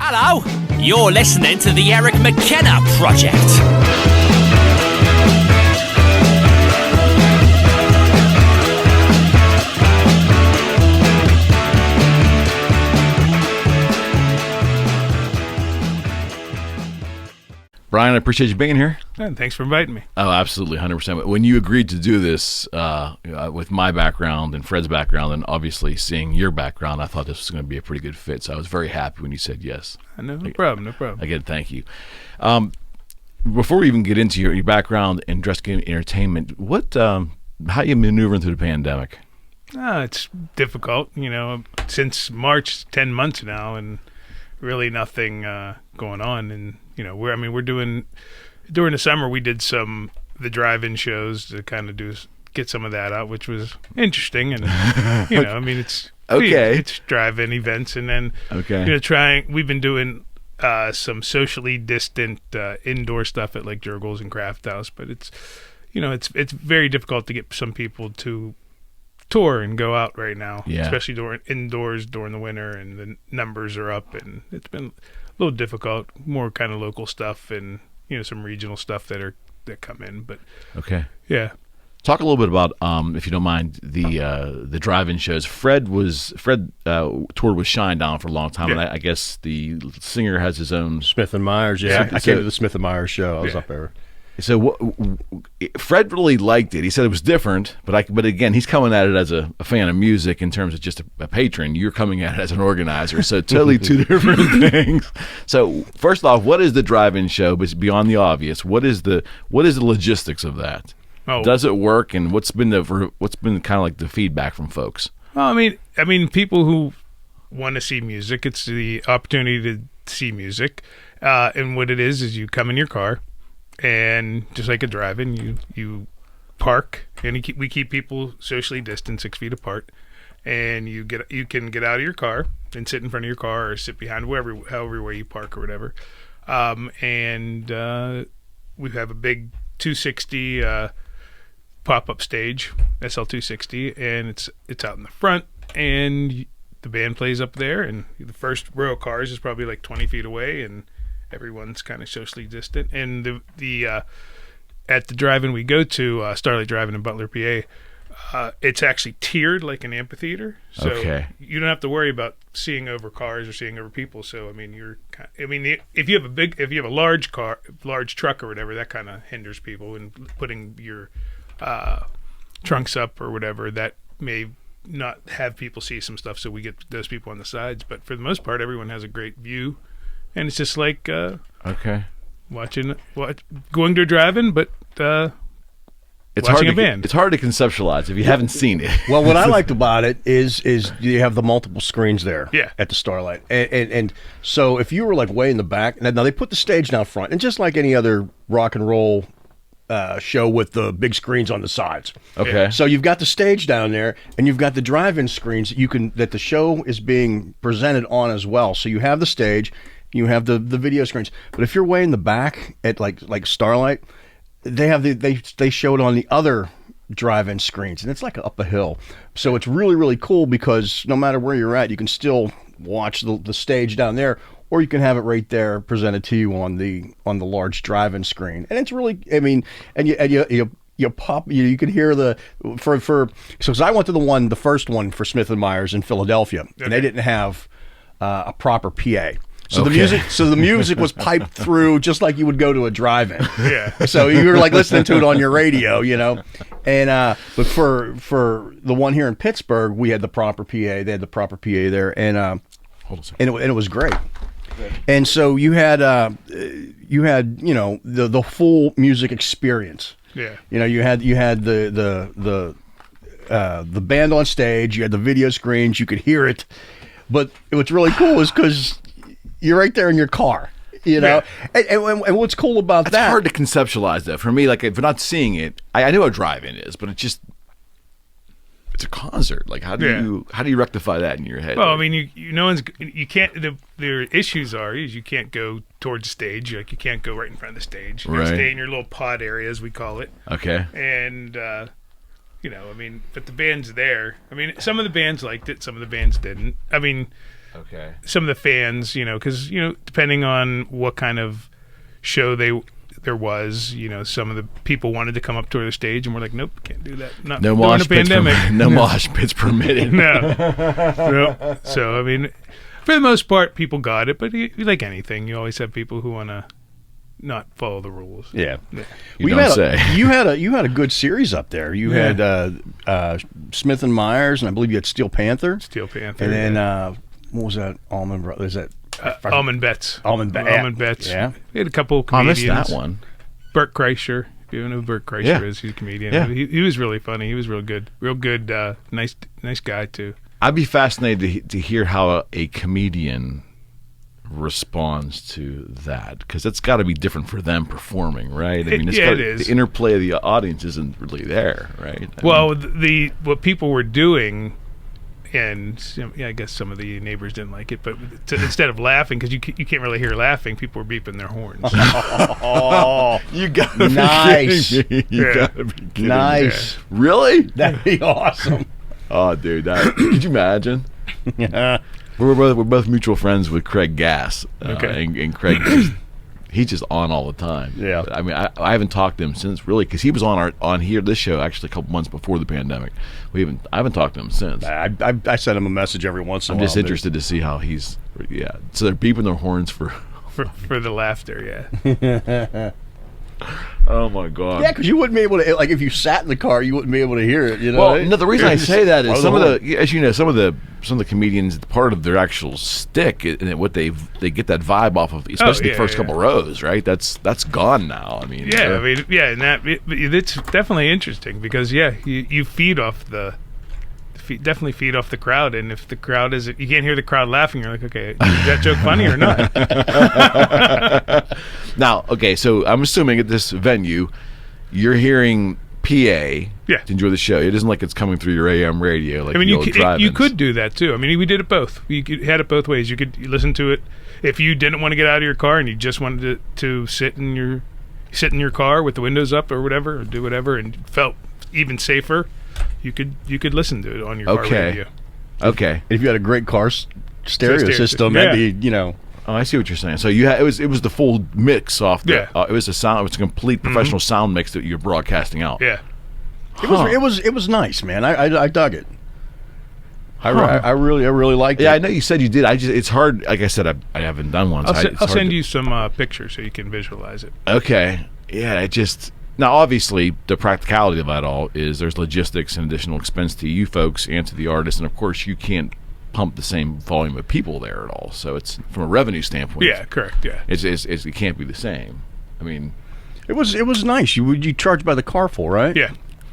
Hello, you're listening to the Eric McKenna Project. Brian, I appreciate you being here. And thanks for inviting me. Oh, absolutely, 100%. When you agreed to do this with my background and Fred's background, and obviously seeing your background, I thought this was going to be a pretty good fit. So I was very happy when you said yes. No problem. Again, thank you. Before we even get into your background in Drusky Entertainment, how you maneuvering through the pandemic? It's difficult, since March, 10 months now, and really nothing going on. And we're doing during the summer. We did the drive-in shows to kind of get some of that out, which was interesting. And it's okay. It's drive-in events, and then we've been doing some socially distant indoor stuff at like Jurgles and Craft House, but it's very difficult to get some people to tour and go out right now, especially indoors during the winter, and the numbers are up, and it's been a little difficult. More kind of local stuff and some regional stuff that come in, but talk a little bit about if you don't mind the drive-in shows. Fred toured with Shinedown for a long time, and I guess the singer has his own Smith and Myers. I came to the Smith and Myers show. I was up there. So Fred really liked it. He said it was different, but again, he's coming at it as a fan of music in terms of just a patron. You're coming at it as an organizer, so totally two different things. So first off, what is the drive-in show? But beyond the obvious, what is the logistics of that? Oh. Does it work, and what's been kind of like the feedback from folks? Well, I mean, people who want to see music, it's the opportunity to see music, and what it is you come in your car. And just like a drive-in, you park, and we keep people socially distant, 6 feet apart. And you can get out of your car and sit in front of your car or sit behind however way you park or whatever. And we have a big 260 pop-up stage, SL260, and it's out in the front, and the band plays up there, and the first row of cars is probably like 20 feet away, and everyone's kind of socially distant. And at the drive-in we go to, Starlight Drive-In in Butler, PA, it's actually tiered like an amphitheater, so you don't have to worry about seeing over cars or seeing over people. So if you have a large truck or whatever, that kind of hinders people, and putting your trunks up or whatever, that may not have people see some stuff. So we get those people on the sides, but for the most part, everyone has a great view. And it's just like going to a drive-in, but watching a band. It's hard to conceptualize if you haven't seen it. Well, what I liked about it is you have the multiple screens there at the Starlight. And so if you were like way in the back, now they put the stage down front, and just like any other rock and roll show with the big screens on the sides. Okay. So you've got the stage down there, and you've got the drive-in screens that the show is being presented on as well. So you have the stage, you have the video screens. But if you're way in the back at like Starlight, they have they show it on the other drive-in screens, and it's like up a hill. So it's really, really cool, because no matter where you're at, you can still watch the stage down there, or you can have it right there presented to you on the large drive-in screen. And it's really, and you pop, you could hear because I went to the first one for Smith and Myers in Philadelphia, and they didn't have a proper PA. So the music was piped through just like you would go to a drive-in. Yeah. So you were like listening to it on your radio, And but for the one here in Pittsburgh, we had the proper PA. They had the proper PA there, and it was great. And so you had the full music experience. Yeah. You had the band on stage. You had the video screens. You could hear it. But what's really cool is because you're right there in your car, And what's cool about that? It's hard to conceptualize that. For me, like, if you're not seeing it, I know what drive-in is, but it's a concert. Like, how do you rectify that in your head? Well, you can't. Their issues is you can't go towards the stage. Like, you can't go right in front of the stage. You stay in your little pod area, as we call it. Okay. And but the band's there. Some of the bands liked it, some of the bands didn't. Okay. some of the fans, because depending on what kind of show there was, some of the people wanted to come up to the stage, and we're like, nope, can't do that. Not No during mosh a pits. pandemic. No mosh pits permitted. No. So I mean, for the most part, people got it, but like anything, you always have people who want to not follow the rules. Yeah. You don't say. You had a good series up there. You had Smith and Myers, and I believe you had Steel Panther. And then what was that? Almond Brothers. Is that Almond Betts. Almond Betts. Yeah. We had a couple of I comedians. missed that one. Bert Kreischer. You know who Bert Kreischer is? He's a comedian. Yeah. He was really funny. He was real good. Nice guy too. I'd be fascinated to hear how a comedian responds to that, because it's got to be different for them perforing, right? I mean, it is. The interplay of the audience isn't really there, right? What people were doing, and I guess some of the neighbors didn't like it, but instead of laughing, because you can't really hear laughing, people were beeping their horns. Oh, You gotta nice. be kidding me. You Yeah. gotta be kidding nice. me. Really? That'd be awesome. Oh, dude, could you imagine? Yeah. We're both mutual friends with Craig Gass. Okay. And Craig, he's just on all the time. Yeah. I mean, I haven't talked to him since, really, because he was on this show actually a couple months before the pandemic. I haven't talked to him since. I send him a message every once in a I'm while. just interested to see how he's. Yeah. So they're beeping their horns for. for the laughter, yeah. Oh my God. Yeah, because you wouldn't be able to, like, if you sat in the car, you wouldn't be able to hear it. Well, no, the reason I say that is Blow some the of the, as you know, some of the comedians, part of their actual stick, and what they get that vibe off of, especially the first couple rows, right? That's gone now. I mean, and it's definitely interesting because you feed off definitely feed off the crowd, and if the crowd you can't hear the crowd laughing, you're like, okay, is that joke funny or not? Now, okay, so I'm assuming at this venue, you're hearing PA to enjoy the show. It isn't like it's coming through your AM radio. Like you could do that too. I mean, we did it both. Had it both ways. You could listen to it if you didn't want to get out of your car and you just wanted to sit in your car with the windows up or whatever, or do whatever, and felt even safer. You could listen to it on your car radio. Okay. If you had a great car stereo system, that'd be, Oh, I see what you're saying. So it was the full mix off. It was a sound. It was a complete professional sound mix that you're broadcasting out. Yeah. It was nice, man. I dug it. I really liked it. Yeah, I know you said you did. It's hard. Like I said, I haven't done one. I'll send you some pictures so you can visualize it. Okay. Yeah. Now, obviously, the practicality of that all is there's logistics and additional expense to you folks and to the artists, and of course, you can't pump the same volume of people there at all. So it's from a revenue standpoint. Yeah, correct. Yeah, it can't be the same. I mean, it was nice. You charge by the car full, right? Yeah.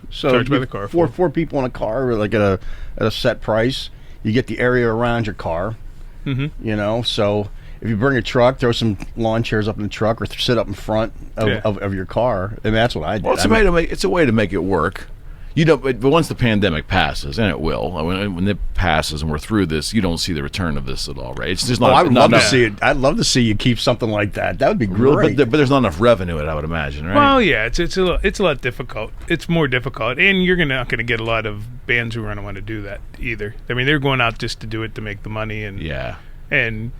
So charge by the car full. Four people in a car, like at a set price. You get the area around your car. Mm-hmm. So if you bring a truck, throw some lawn chairs up in the truck, or sit up in front of your car. And that's what I did. Well, it's a way to make it work. But once the pandemic passes, and it will, when it passes and we're through this, you don't see the return of this at all, right? It's just not. I would love to see it. I'd love to see you keep something like that. That would be great. But there's not enough revenue in it, I would imagine, right? Well, yeah, it's a lot difficult. It's more difficult, and you're not going to get a lot of bands who are going to want to do that either. I mean, they're going out just to do it to make the money and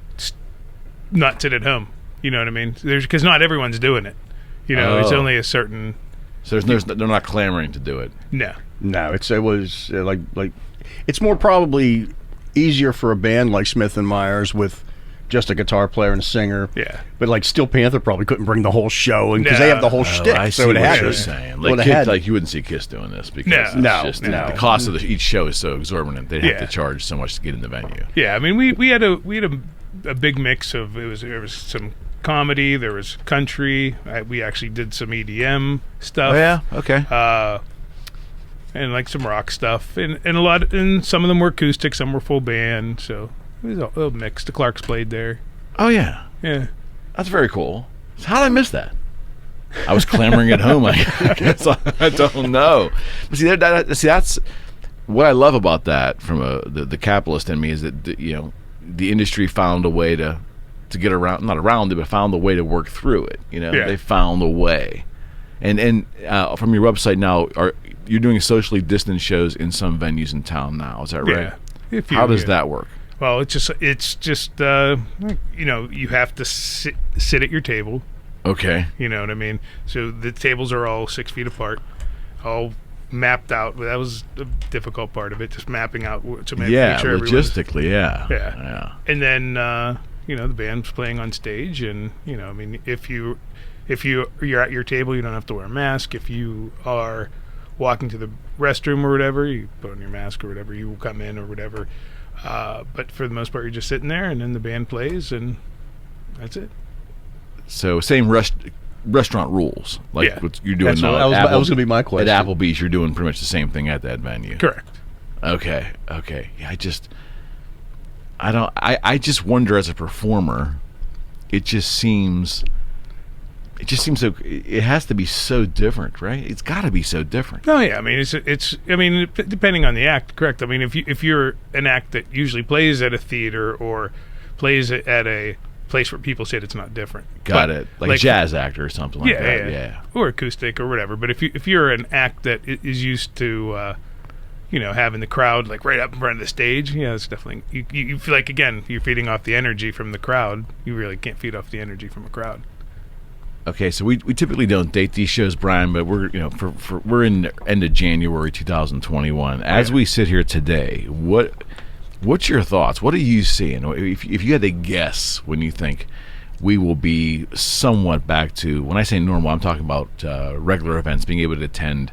not sit at home. You know what I mean? Because not everyone's doing it. It's only a certain. So they're not clamoring to do it. No. It was like it's more probably easier for a band like Smith and Myers with just a guitar player and a singer. Yeah. But like Steel Panther probably couldn't bring the whole show, and because they have the whole shtick. I see so what it you're saying. Like you wouldn't see Kiss doing this because the cost of each show is so exorbitant. They'd have to charge so much to get in the venue. Yeah, I mean we had a big mix of there was some comedy, there was country. We actually did some EDM stuff. Oh yeah, okay. And like some rock stuff, and some of them were acoustic, some were full band. So it was a mix. The Clarks played there. Oh yeah, that's very cool. So how did I miss that? I was clamoring at home. I guess I don't know. But see, that's what I love about that from the capitalist in me is that the industry found a way to get around, not around it, but found a way to work through it. They found a way. And from your website now, you're doing socially distant shows in some venues in town now. Is that right? Yeah. How does that work? Well, it's just you have to sit at your table. Okay. You know what I mean? So the tables are all 6 feet apart, all mapped out. That was the difficult part of it, just mapping out to make sure logistically, yeah. And then the band's playing on stage, and I mean, if you're at your table, you don't have to wear a mask. If you are walking to the restroom or whatever, you put on your mask or whatever. You will come in or whatever. But for the most part, you're just sitting there, and then the band plays, and that's it. So same restaurant rules, like what you're doing now. That was going to be my question. At Applebee's, you're doing pretty much the same thing at that venue. Correct. Okay. Yeah, I just wonder as a performer, it just seems so. It has to be so different, right? It's got to be so different. Oh yeah, I mean it's depending on the act, correct? I mean if you're an act that usually plays at a theater or plays at a place where people say it's not different. Got it. Like a jazz actor or something like that. Yeah. Or acoustic or whatever. But if you're an act that is used to having the crowd like right up in front of the stage, it's definitely you feel like, again, you're feeding off the energy from the crowd. You really can't feed off the energy from a crowd. Okay, so we typically don't date these shows, Brian, but we're we're in the end of January 2021. As we sit here today, what's your thoughts? What are you seeing? If you had to guess when you think we will be somewhat back to, when I say normal, I'm talking about regular events, being able to attend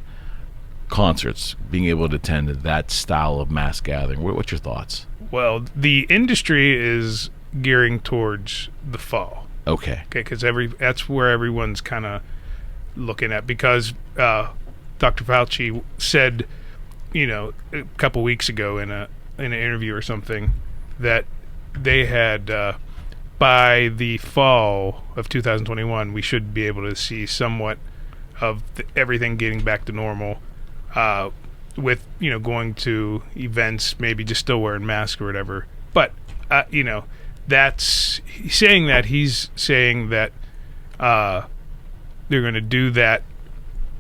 concerts, being able to attend that style of mass gathering. What's your thoughts? Well, the industry is gearing towards the fall. Okay, because that's where everyone's kind of looking at, because Dr. Fauci said, a couple weeks ago in an interview or something, that they had by the fall of 2021 we should be able to see somewhat of everything getting back to normal, with going to events, maybe just still wearing masks or whatever. But he's saying that they're going to do that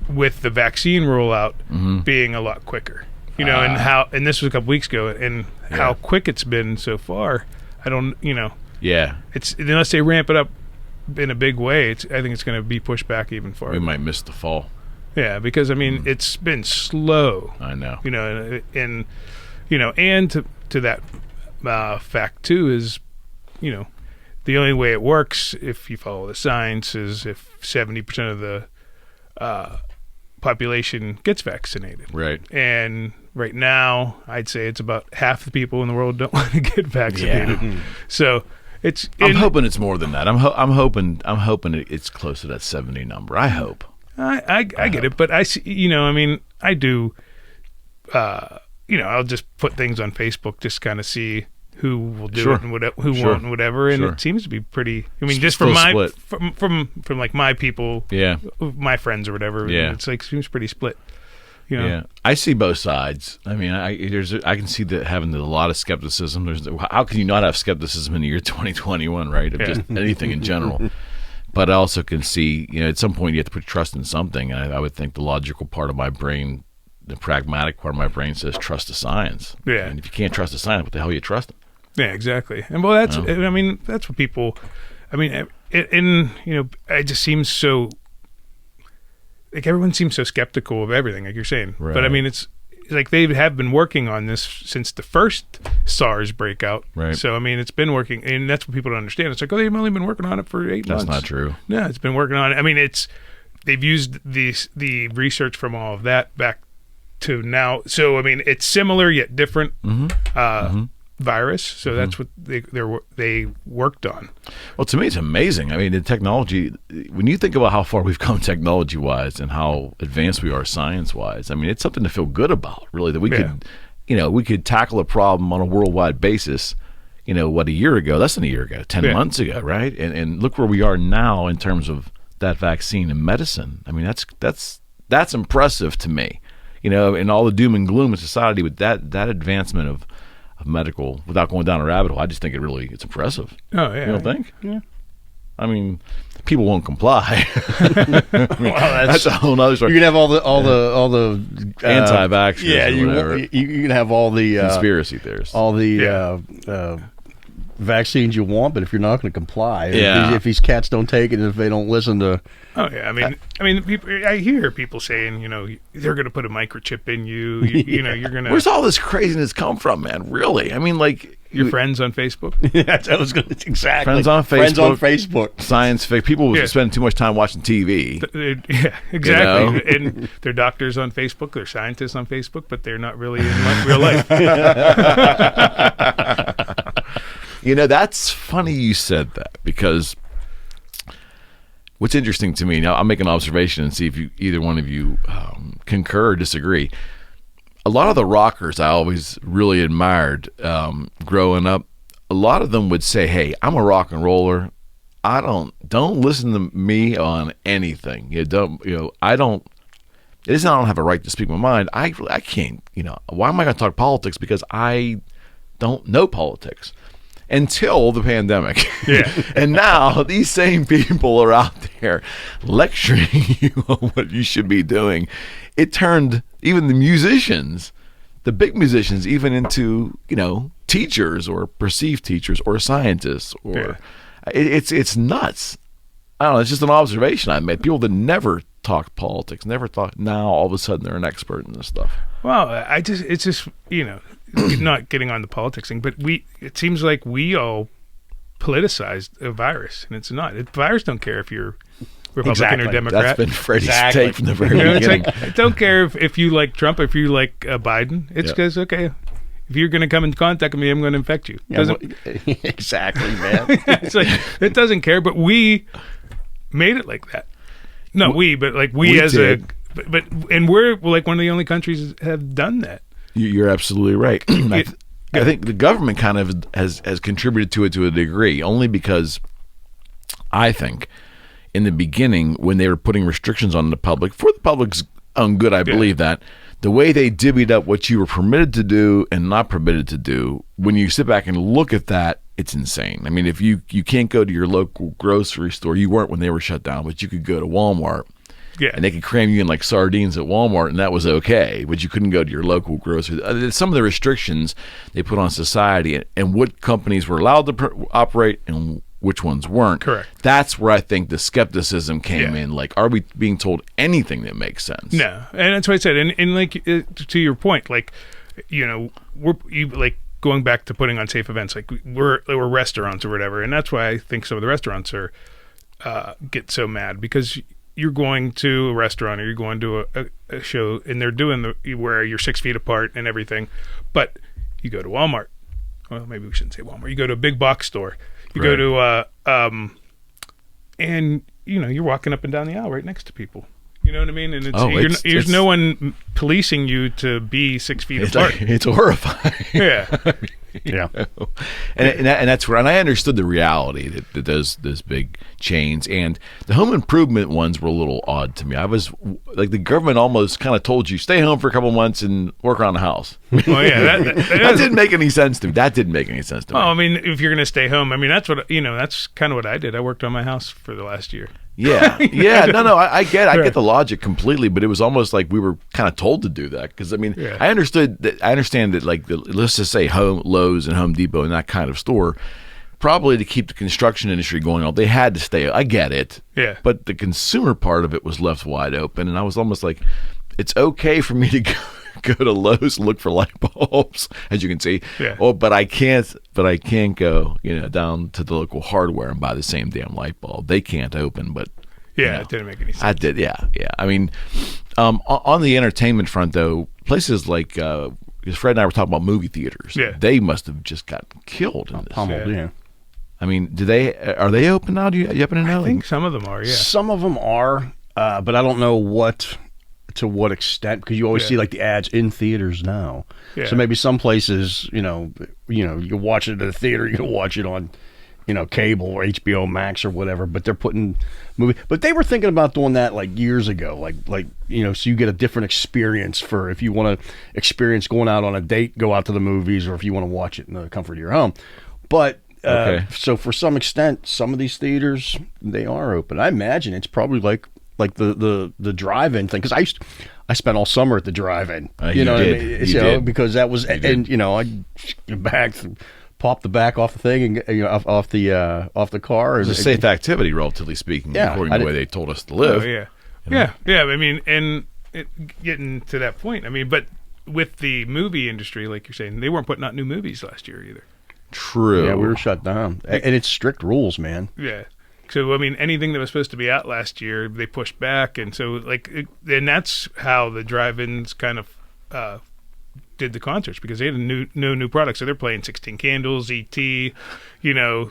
with the vaccine rollout being a lot quicker. And this was a couple weeks ago, and how quick it's been so far. I don't, it's, unless they ramp it up in a big way, I think it's going to be pushed back even farther. We might miss the fall. Yeah, because it's been slow. I know. And to that fact too is, the only way it works, if you follow the science, is if 70% of the population gets vaccinated. Right. And right now, I'd say it's about half the people in the world don't want to get vaccinated. Yeah. So I'm hoping it's more than that. I'm hoping it's close to that 70 number. I hope. I get it, but I see, I do. I'll just put things on Facebook, just kind of see who will do it and who won't and whatever, and it seems to be pretty. I mean, just from from like my people, my friends or whatever, it's like seems pretty split. Yeah, I see both sides. I mean, I can see that having a lot of skepticism. How can you not have skepticism in the year 2021, right? Of just anything in general. But I also can see, at some point you have to put trust in something. And I would think the logical part of my brain, the pragmatic part of my brain, says trust the science. Yeah. And if you can't trust the science, what the hell are you trusting? Yeah, exactly. And well, that's that's what people. I mean, it just seems so. Like everyone seems so skeptical of everything, like you're saying. Right. But I mean, it's like they have been working on this since the first SARS breakout. Right. So I mean, it's been working, and that's what people don't understand. It's like, they've only been working on it for 8 months. That's not true. No, it's been working on it. I mean, they've used the research from all of that back to now. So I mean, it's similar yet different. Virus, so that's what they worked on. Well, to me, it's amazing. I mean, the technology. When you think about how far we've come technology-wise and how advanced we are science-wise, I mean, it's something to feel good about. Really, that we could, we could tackle a problem on a worldwide basis. A year ago, less than a year ago, 10 months ago, right? And look where we are now in terms of that vaccine and medicine. I mean, that's impressive to me. And all the doom and gloom in society with that advancement of medical, without going down a rabbit hole, I just think it's impressive. Oh yeah, you don't think? Yeah, I mean, people won't comply. I mean, that's a whole other story. You can have all the anti-vaxxers. Yeah, you can have all the conspiracy theorists, all the vaccines you want, but if you're not going to comply, if these cats don't take it, and if they don't listen to, I hear people saying, they're going to put a microchip in you. You're going to. Where's all this craziness come from, man? Really? I mean, like. Your friends on Facebook? I was going to exactly. Friends on Facebook. Science fiction. People spend too much time watching TV. Yeah, exactly. And they're doctors on Facebook. They're scientists on Facebook, but they're not really in real life. That's funny you said that, because what's interesting to me, now I'll make an observation and see if either one of you concur or disagree. A lot of the rockers I always really admired growing up, a lot of them would say, hey, I'm a rock and roller. I don't listen to me on anything. It isn't I don't have a right to speak my mind. I can't, why am I going to talk politics? Because I don't know politics until the pandemic. Yeah. And now these same people are out there lecturing you on what you should be doing. It turned even the musicians, the big musicians, even into, teachers or perceived teachers or scientists, or it's nuts. I don't know. It's just an observation I made. People that never talked politics, never thought, now all of a sudden they're an expert in this stuff. Well, it's just, not getting on the politics thing, but it seems like we all politicized a virus, and it's not. Virus don't care if you're Republican or Democrat. That's been Freddy's take from the very beginning. It's like, don't care if you like Trump, if you like Biden. It's because, okay, if you're going to come in contact with me, I'm going to infect you. Exactly, man. It's like, it doesn't care, but we made it like that. No, but we're like one of the only countries that have done that. You're absolutely right. I think the government kind of has contributed to it to a degree, only because I think in the beginning, when they were putting restrictions on the public, for the public's own good, I believe that, the way they divvied up what you were permitted to do and not permitted to do, when you sit back and look at that, it's insane. I mean, if you can't go to your local grocery store, you weren't when they were shut down, but you could go to Walmart. Yeah. And they could cram you in like sardines at Walmart, and that was okay, but you couldn't go to your local grocery. Some of the restrictions they put on society and what companies were allowed to operate and which ones weren't. Correct. That's where I think the skepticism came in. Like, are we being told anything that makes sense? No. And that's what I said. And like, to your point, like, we're like going back to putting on safe events, like we're restaurants or whatever. And that's why I think some of the restaurants are get so mad, because you're going to a restaurant or you're going to a show and they're doing where you're 6 feet apart and everything, but you go to Walmart. Well, maybe we shouldn't say Walmart. You go to a big box store. You go to and you're walking up and down the aisle right next to people. You know what I mean? And there's no one policing you to be 6 feet apart. It's horrifying. Yeah. Yeah. And that's where, and I understood the reality that those big chains and the home improvement ones were a little odd to me. I was like, the government almost kind of told you, stay home for a couple months and work around the house. Well, yeah, that didn't make any sense to me. That didn't make any sense to me. Oh, I mean, if you're going to stay home, I mean, that's what, that's kind of what I did. I worked on my house for the last year. Yeah. No, I get the logic completely, but it was almost like we were kind of told to do that, because I mean, I understand that, like, let's just say Lowe's and Home Depot and that kind of store, probably to keep the construction industry going on, they had to stay. I get it. Yeah. But the consumer part of it was left wide open, and I was almost like, it's okay for me to go to Lowe's and look for light bulbs, as you can see. Yeah. Oh, but I can't go, down to the local hardware and buy the same damn light bulb. They can't open, but it didn't make any sense. I did, yeah. I mean, on the entertainment front, though, places like because Fred and I were talking about movie theaters. Yeah. They must have just gotten killed in this. Pummeled, yeah. I mean, are they open now? Do you happen to know? I think some of them are, yeah. Some of them are, but I don't know to what extent, because you always see like the ads in theaters now. Yeah. So maybe some places, you can watch it at a theater, you can watch it on, cable or HBO Max or whatever, but they're putting but they were thinking about doing that like years ago, like so you get a different experience for if you want to experience going out on a date, go out to the movies, or if you want to watch it in the comfort of your home. But Okay. So for some extent, some of these theaters, they are open. I imagine it's probably like the drive-in thing, because I spent all summer at the drive-in. You know what I did. mean? You did. Because that was, and I pop the back off the thing and off the car. It's a safe activity, relatively speaking, Yeah, according to the way they told us to live. Oh, yeah. Yeah. I mean, and getting to that point, I mean, but with the movie industry, like you're saying, they weren't putting out new movies last year either. True. Yeah, we were shut down, and it's strict rules, man. Yeah. So I mean, anything that was supposed to be out last year, they pushed back, and so and that's how the drive-ins kind of did the concerts, because they had no new products, so they're playing 16 Candles, E.T., Yeah.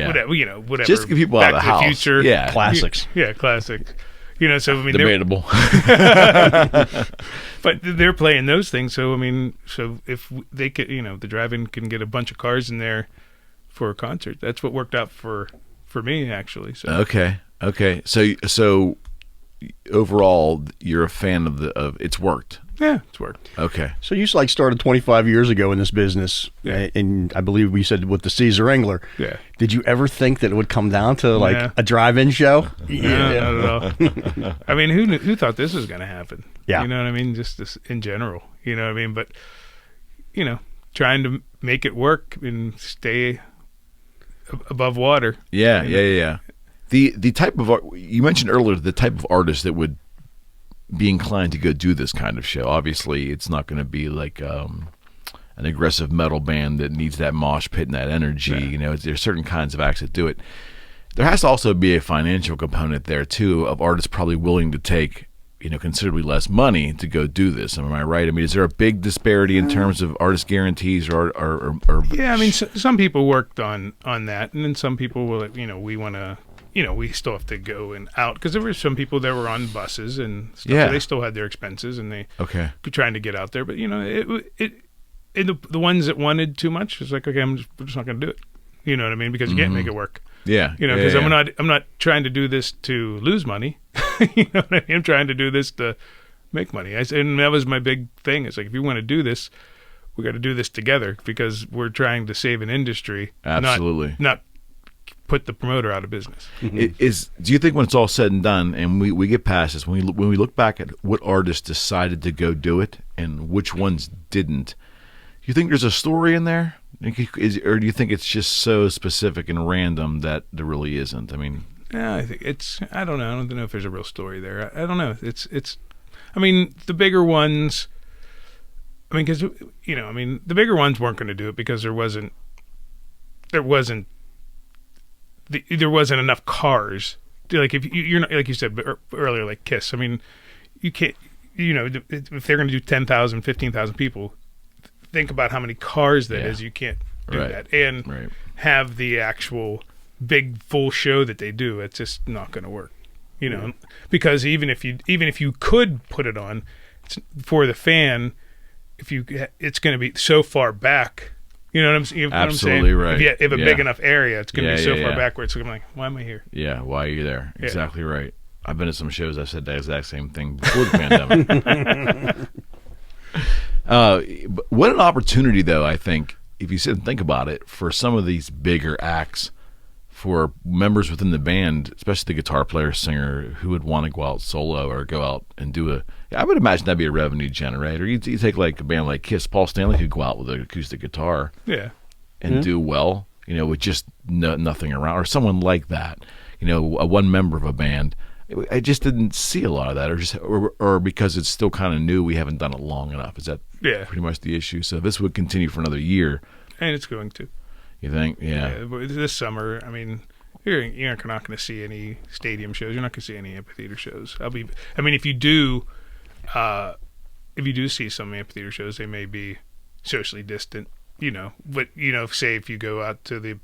whatever. Just to get people Back out of the to house. Future. Yeah. Classics. Yeah, classic. So I mean, Debatable. but they're playing those things. So I mean, so if they could, the drive-in can get a bunch of cars in there for a concert. That's what worked out for me, actually. So Okay. So overall, you're a fan of it's worked. yeah, it's worked. Okay. So you started 25 years ago in this business, Yeah. and I believe we said with the Caesar Engler. Yeah. Did you ever think that it would come down to Yeah. a drive-in show? No, not at all. I mean, who thought this was going to happen? Yeah. You know what I mean? Just this in general. You know what I mean? But trying to make it work and stay above water. Yeah. The type of art you mentioned earlier, the type of artist that would be inclined to go do this kind of show. Obviously, it's not going to be like an aggressive metal band that needs that mosh pit and that energy. Yeah. There's certain kinds of acts that do it. There has to also be a financial component there too, of artists probably willing to take considerably less money to go do this. Am I right? I mean, is there a big disparity in terms of artist guarantees or Yeah, I mean, some people worked on that, and then some people were like, we want to. We still have to go and out, because there were some people that were on buses and stuff. Yeah. So they still had their expenses, and they Okay. were trying to get out there. But the ones that wanted too much, it's like, okay, we're just not going to do it. You know what I mean? Because you can't make it work. Yeah. Because yeah. I'm not trying to do this to lose money. You know what I mean? I'm trying to do this to make money. And that was my big thing. It's like, if you want to do this, we got to do this together, because we're trying to save an industry. Absolutely. Not put the promoter out of business. Do you think when it's all said and done, and we get past this, when we look back at what artists decided to go do it and which ones didn't, do you think there's a story in there? Or do you think it's just so specific and random that there really isn't? I mean, yeah, I think I don't know. I don't know if there's a real story there. I don't know. I mean, the bigger ones, I mean, because, the bigger ones weren't going to do it because there wasn't enough cars. Like, if you're not, like you said earlier, like Kiss. I mean, you can't. If they're going to do 10,000, 15,000 people, think about how many cars that is. You can't do that and have the actual big full show that they do. It's just not going to work. Because even if you could put it on, for the fan, it's going to be so far back. You know what I'm saying? Absolutely right. If you have a big enough area, it's going to be so far yeah. backwards. So I'm like, why am I here? Yeah, why are you there? Yeah. Exactly right. I've been to some shows. I said the exact same thing before the pandemic. What an opportunity, though, I think, if you sit and think about it, for some of these bigger acts, for members within the band, especially the guitar player, singer, who would want to go out solo or go out and do I would imagine that'd be a revenue generator. You take like a band like Kiss, Paul Stanley could go out with an acoustic guitar and do well, with just nothing around, or someone like that, a one member of a band. I just didn't see a lot of that, or because it's still kind of new, we haven't done it long enough. Is that pretty much the issue? So this would continue for another year. And it's going to. You think? Yeah. This summer, I mean, you're not going to see any stadium shows. You're not going to see any amphitheater shows. If you do see some amphitheater shows, they may be socially distant. But say if you go out to the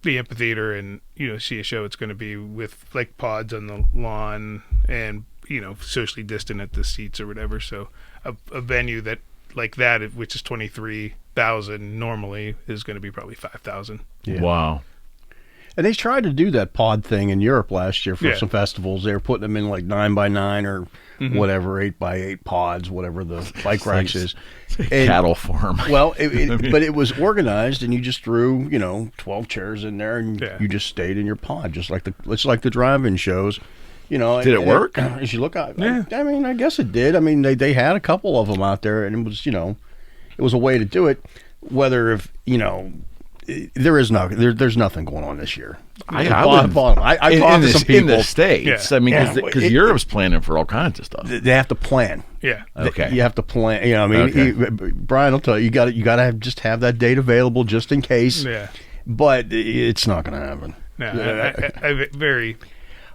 amphitheater and see a show, it's going to be with like pods on the lawn and socially distant at the seats or whatever. So a venue that like that, which is 23,000 normally, is going to be probably 5,000. Yeah. Wow. And they tried to do that pod thing in Europe last year for Yeah. some festivals. They were putting them in like 9x9 or whatever, 8x8 pods, whatever the bike racks is. And- Cattle farm. Well, but it was organized, and you just threw 12 chairs in there, and you just stayed in your pod, just like the drive-in shows. Did it work? As you look out, Yeah. I mean, I guess it did. I mean, they had a couple of them out there, and it was it was a way to do it. Whether there's nothing going on this year. I Bottom. I talked to some people in the States. Yeah. I mean, Yeah. because Europe's planning for all kinds of stuff. They have to plan. Yeah. Okay. You have to plan. I mean, Okay. Brian will tell you, you got to just have that date available just in case. Yeah. But it's not going to happen. No, I very.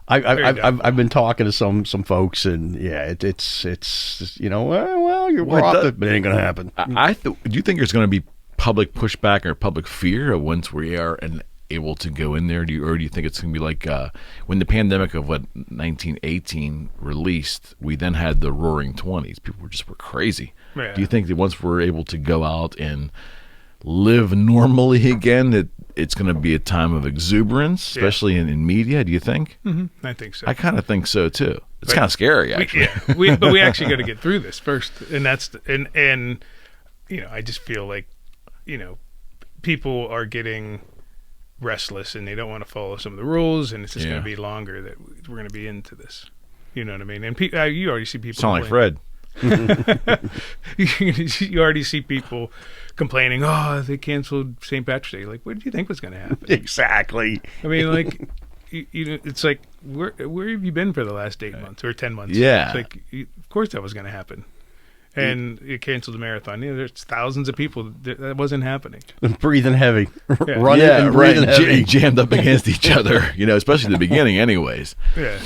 I've been talking to some folks, and it's we're off it, but it ain't going to happen. Do you think there's going to be public pushback or public fear of once we are able to go in there? Or do you think it's going to be like when the pandemic of 1918 released, we then had the Roaring 20s. People were crazy. Yeah. Do you think that once we're able to go out and live normally again, that it's going to be a time of exuberance, especially in media? Do you think? Mm-hmm. I think so. I kind of think so too. It's kind of scary, actually. But we actually got to get through this first, and that's and I just feel like people are getting restless and they don't want to follow some of the rules, and it's just going to be longer that we're going to be into this. You know what I mean? And you already see people Sound like Fred. You already see people complaining, oh, they canceled St. Patrick's Day. Like, what did you think was going to happen? Exactly. I mean, like, it's like, where have you been for the last 8 months or 10 months? Yeah. It's like, of course that was going to happen. And it canceled the marathon. There's thousands of people that wasn't happening. Breathing heavy. Yeah. Running and breathing heavy. Jammed up against each other, especially in the beginning anyways. Yeah.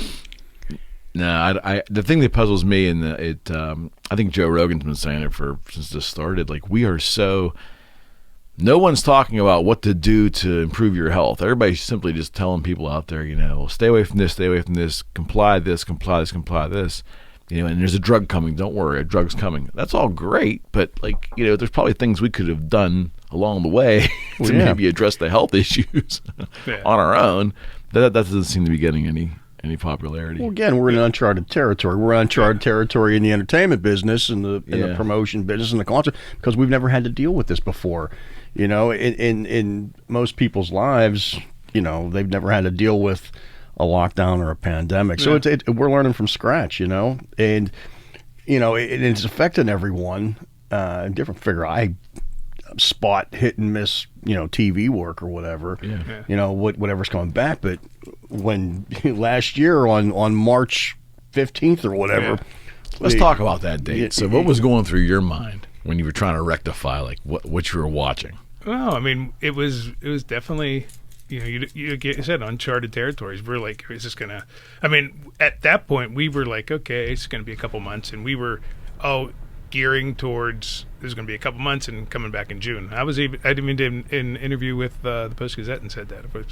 No, I the thing that puzzles me, and I think Joe Rogan's been saying it since this started. Like, we are no one's talking about what to do to improve your health. Everybody's simply just telling people out there, stay away from this, comply this. And there's a drug coming. Don't worry, a drug's coming. That's all great, but there's probably things we could have done along the way to maybe address the health issues on our own. That doesn't seem to be getting any popularity. Well, again, we're in uncharted territory. We're in uncharted territory in the entertainment business and the promotion business and the concert, because we've never had to deal with this before. In most people's lives, they've never had to deal with a lockdown or a pandemic. So we're learning from scratch, and it's affecting everyone. Different figure. I spot hit and miss, TV work or whatever. Yeah. Whatever's coming back. But when last year on March 15th or whatever, let's talk about that date. So, what was going through your mind when you were trying to rectify what you were watching? Well, I mean, it was definitely. You said uncharted territories. We're like, is this gonna? I mean, at that point, we were like, okay, it's gonna be a couple months, and we were gearing towards there's gonna be a couple months and coming back in June. I even did an interview with the Post Gazette and said that. But,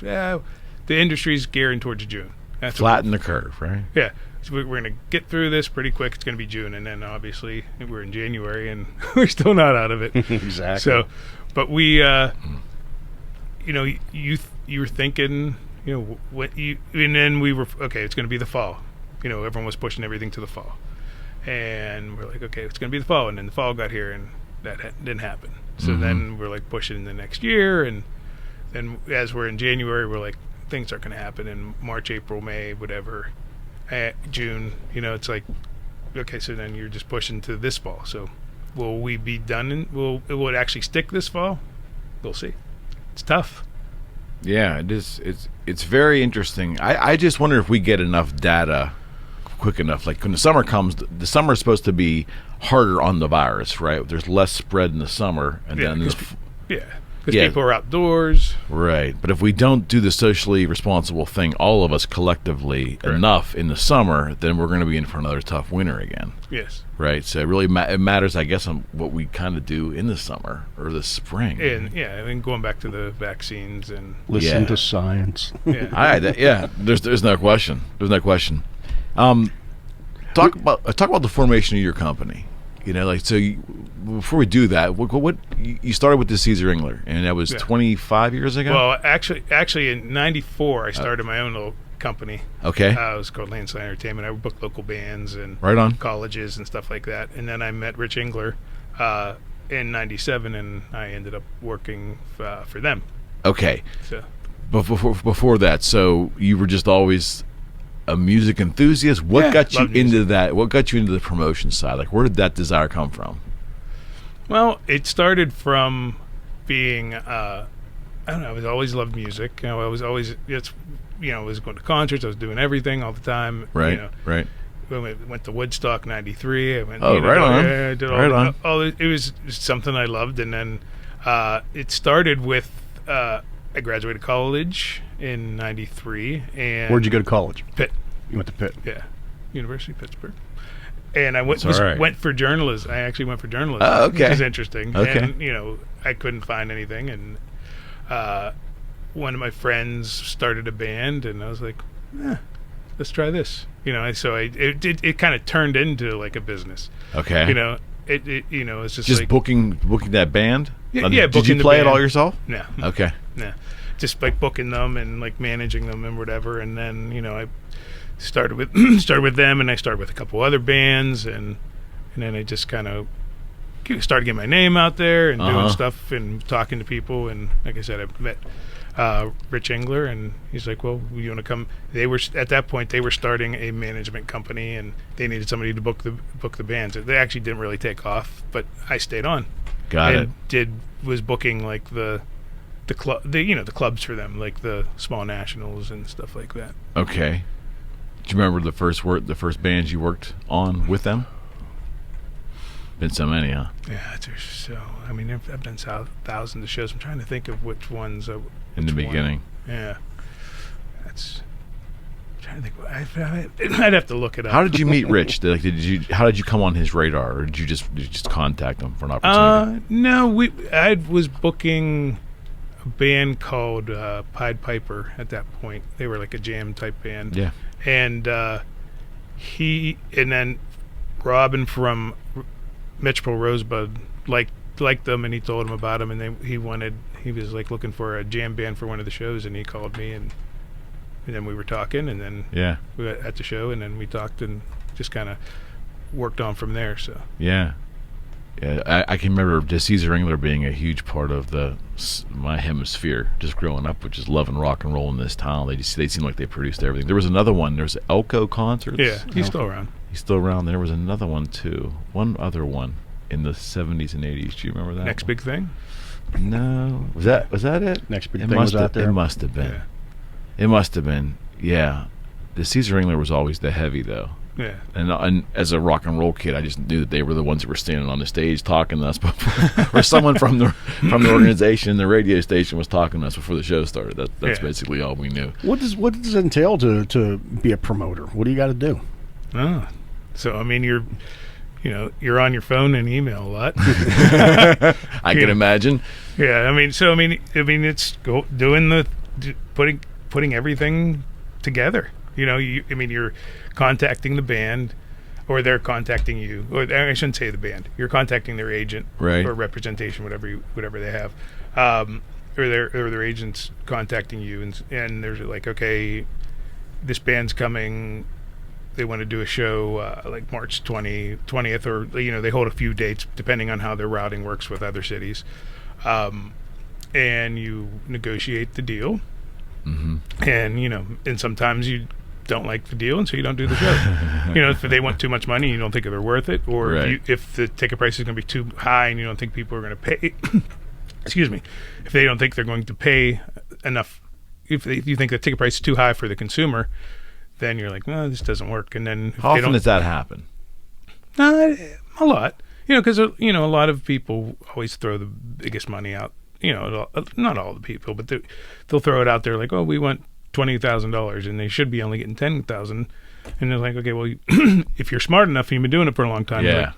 the industry's gearing towards June. That's Flatten the curve, right? Yeah. So we're going to get through this pretty quick. It's going to be June, and then obviously we're in January, and we're still not out of it. Exactly. So, but we, you were thinking, and then we were okay. It's going to be the fall. Everyone was pushing everything to the fall, and we're like, okay, it's going to be the fall, and then the fall got here, and that didn't happen. So then we're like pushing the next year, and then as we're in January, we're like, things are going to happen in March, April, May, whatever. June, it's like, okay, so then you're just pushing to this fall. So will we be done? Will it actually stick this fall? We'll see. It's tough. Yeah, it is. It's very interesting. I just wonder if we get enough data quick enough. Like, when the summer comes, the summer is supposed to be harder on the virus, right? There's less spread in the summer, and then because people are outdoors. Right. But if we don't do the socially responsible thing, all of us collectively, enough in the summer, then we're going to be in for another tough winter again. Yes. Right. So it really it matters, I guess, on what we kind of do in the summer or the spring. And going back to the vaccines and listen to science. Yeah. There's no question. Talk about the formation of your company. You know, like, so before we do that, what you started with the Caesar Engler, and that was 25 years ago? Well, actually in 94, I started my own little company. Okay. It was called Drusky Entertainment. I booked local bands and Right on. colleges and stuff like that. And then I met Rich Engler in 97, and I ended up working for them. Okay. So Before that, so you were just always a music enthusiast. What got you into that? What got you into the promotion side? Like, where did that desire come from? Well, it started from being, I don't know, I was always loved music. You know, I was always, I was going to concerts. I was doing everything all the time. Right, you know. right. When we went to Woodstock '93, I went. Right on. I did all it was something I loved, and then it started with I graduated college in '93, and Where'd you go to college? Pitt. You went to Pitt. Yeah, University of Pittsburgh. And I went for journalism. I actually went for journalism, Oh, okay. which is interesting. Okay. And I couldn't find anything, and one of my friends started a band, and I was like, let's try this. So it kind of turned into like a business. Okay. It's just like booking that band. Yeah, Did booking you the play it band. all yourself? No. Okay. No. Just like booking them and like managing them and whatever, and then I started with them, and I started with a couple other bands, and then I just kind of started getting my name out there and doing stuff and talking to people, and like I said, I met Rich Engler, and he's like, well, you want to come? At that point they were starting a management company, and they needed somebody to book the bands. They actually didn't really take off, but I stayed on. Got it. Was booking like the the clubs for them, like the small nationals and stuff like that. Okay. Do you remember the first bands you worked on with them? Been so many, huh? Yeah, there's so. I mean, I've done thousands of shows. I'm trying to think of which ones. In the beginning. Yeah, that's. I'm trying to think. I'd have to look it up. How did you meet Rich? How did you come on his radar, or did you just contact him for an opportunity? No, I was booking a band called Pied Piper at that point. They were like a jam type band. Yeah. And then Robin from Metropole Rosebud liked them, and he told him about them, and he was like looking for a jam band for one of the shows, and he called me, and then we were talking, and then we were at the show, and then we talked and just kind of worked on from there. So yeah. I can remember the Caesar Engler being a huge part of my hemisphere, just growing up, which is loving rock and roll in this town. They seem like they produced everything. There was another one. There's Elko concerts. Yeah, he's still around. He's still around. There was another one too. One other one in the 70s and 80s. Do you remember that? Next one? Big Thing? No. Was that it? Next Big Thing was out there? It must have been. Yeah. It must have been. Yeah. The Caesar Engler was always the heavy though. Yeah. And as a rock and roll kid, I just knew that they were the ones that were standing on the stage talking to us before, or someone from the organization, the radio station, was talking to us before the show started. That's basically all we knew. What does it entail to be a promoter? What do you got to do? So I mean, you're on your phone and email a lot. I can imagine. Yeah, I mean, it's putting everything together. You're contacting the band, or they're contacting you, or I shouldn't say the band. You're contacting their agent, right, or representation, whatever they have, or their agents contacting you, and there's like, okay, this band's coming. They want to do a show like March 20th, or they hold a few dates depending on how their routing works with other cities, and you negotiate the deal. Mm-hmm. And sometimes you don't like the deal, and so you don't do the show. If they want too much money, you don't think they're worth it, or right, if the ticket price is going to be too high and you don't think people are going to pay. Excuse me. If they don't think they're going to pay enough, if you think the ticket price is too high for the consumer, then you're like, no, this doesn't work. And then how often does that happen? A lot. Because a lot of people always throw the biggest money out. Not all the people, but they'll throw it out there like, oh, we want $20,000, and they should be only getting $10,000. And they're like, okay, well, if you're smart enough and you've been doing it for a long time,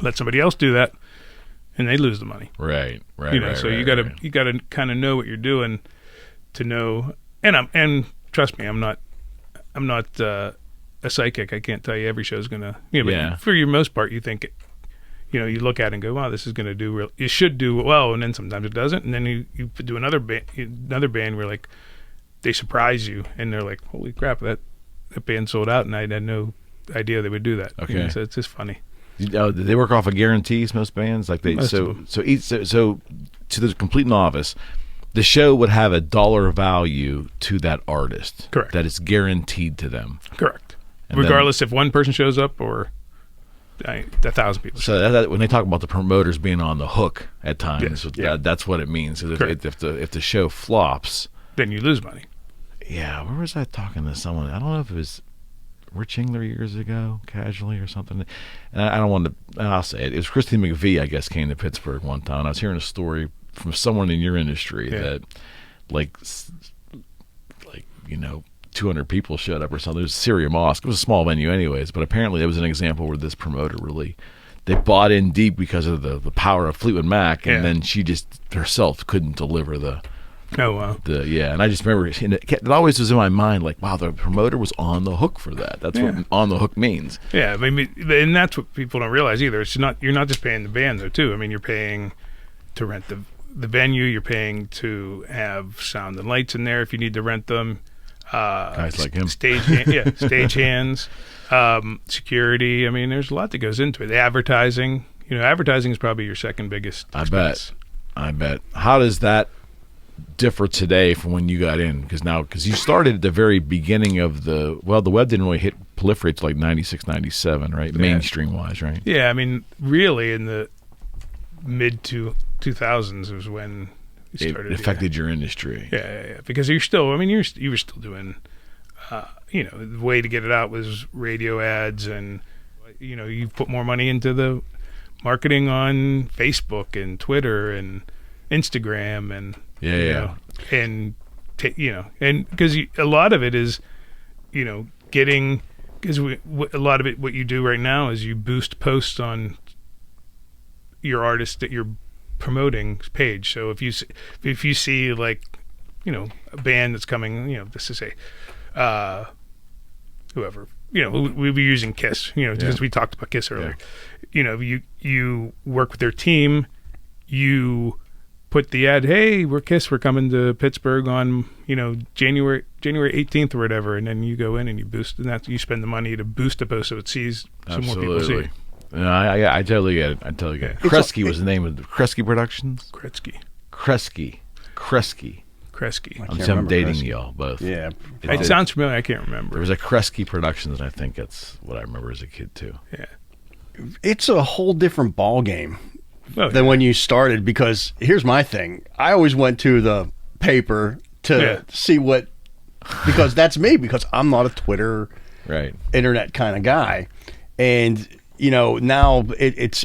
let somebody else do that, and they lose the money. Right. So you gotta kind of know what you're doing to know. And trust me, I'm not a psychic. I can't tell you every show's gonna. But for your most part, you think you look at it and go, wow, this is going to do real. It should do well, and then sometimes it doesn't, and then you do another band where like they surprise you, and they're like, holy crap, that band sold out, and I had no idea they would do that. Okay. So it's just funny. Did they work off of guarantees? Most bands like they Most so of them. so to the complete novice, the show would have a dollar value to that artist. Correct. That is guaranteed to them. Correct. And Regardless if one person shows up or 1,000 people. So that, when they talk about the promoters being on the hook at times, Yes. that's what it means. So Correct. if the show flops, Then you lose money. yeah. Where was I talking to someone? I don't know if it was Rich Engler years ago, casually or something. And I don't want to. I'll say it. It was Christy McVie, I guess, came to Pittsburgh one time. And I was hearing a story from someone in your industry that, like 200 people showed up or something. It was Syria Mosque. It was a small venue anyways, but apparently it was an example where this promoter really, they bought in deep because of the power of Fleetwood Mac, and then she just herself couldn't deliver the and I just remember it always was in my mind like, wow, the promoter was on the hook for that. That's what on the hook means. Yeah, I mean, and that's what people don't realize either. You're not just paying the band though too. I mean, you're paying to rent the venue. You're paying to have sound and lights in there if you need to rent them. Guys like him, stage hands, security. I mean, there's a lot that goes into it. The advertising. Advertising is probably your second biggest expense. I bet. How does that differ today from when you got in? Because you started at the very beginning of the web didn't really proliferate till like 96, 97, right? Yeah. Mainstream wise, right? Yeah, I mean, really in the mid 2000s was when it started. It affected your industry. Yeah. Because you were still doing, the way to get it out was radio ads, and you put more money into the marketing on Facebook and Twitter and Instagram and and because a lot of it is getting, because a lot of it, what you do right now is you boost posts on your artist that you're promoting page. So if you see like a band that's coming, just to say whoever, we'll be using Kiss, because we talked about Kiss earlier. You work with their team, you put the ad, hey, we're Kiss, we're coming to Pittsburgh on January 18th or whatever, and then you go in and you boost, and you spend the money to boost the post so it sees, so more people see it. No, I totally get it. Kresge was the name of the Kresge Productions. Kresge. I'm dating Kresge. y'all both. Yeah, it sounds familiar. I can't remember. There was a Kresge Productions, and I think that's what I remember as a kid too. Yeah, it's a whole different ball game than when you started. Because here's my thing: I always went to the paper to see what, because that's me. Because I'm not a Twitter, internet kind of guy, and now it's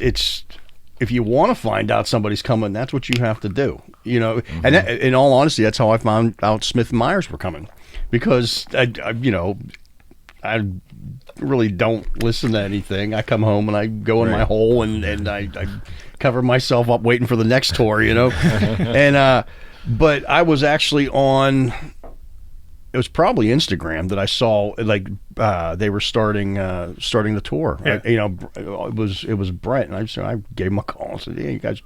if you want to find out somebody's coming, that's what you have to do. And in all honesty, that's how I found out Smith and Myers were coming, because I really don't listen to anything. I come home and I go in my hole and I cover myself up waiting for the next tour, and but I was actually on. It was probably Instagram that I saw, like they were starting the tour. Yeah. It was Brett, and I gave him a call and said, "Hey, you guys,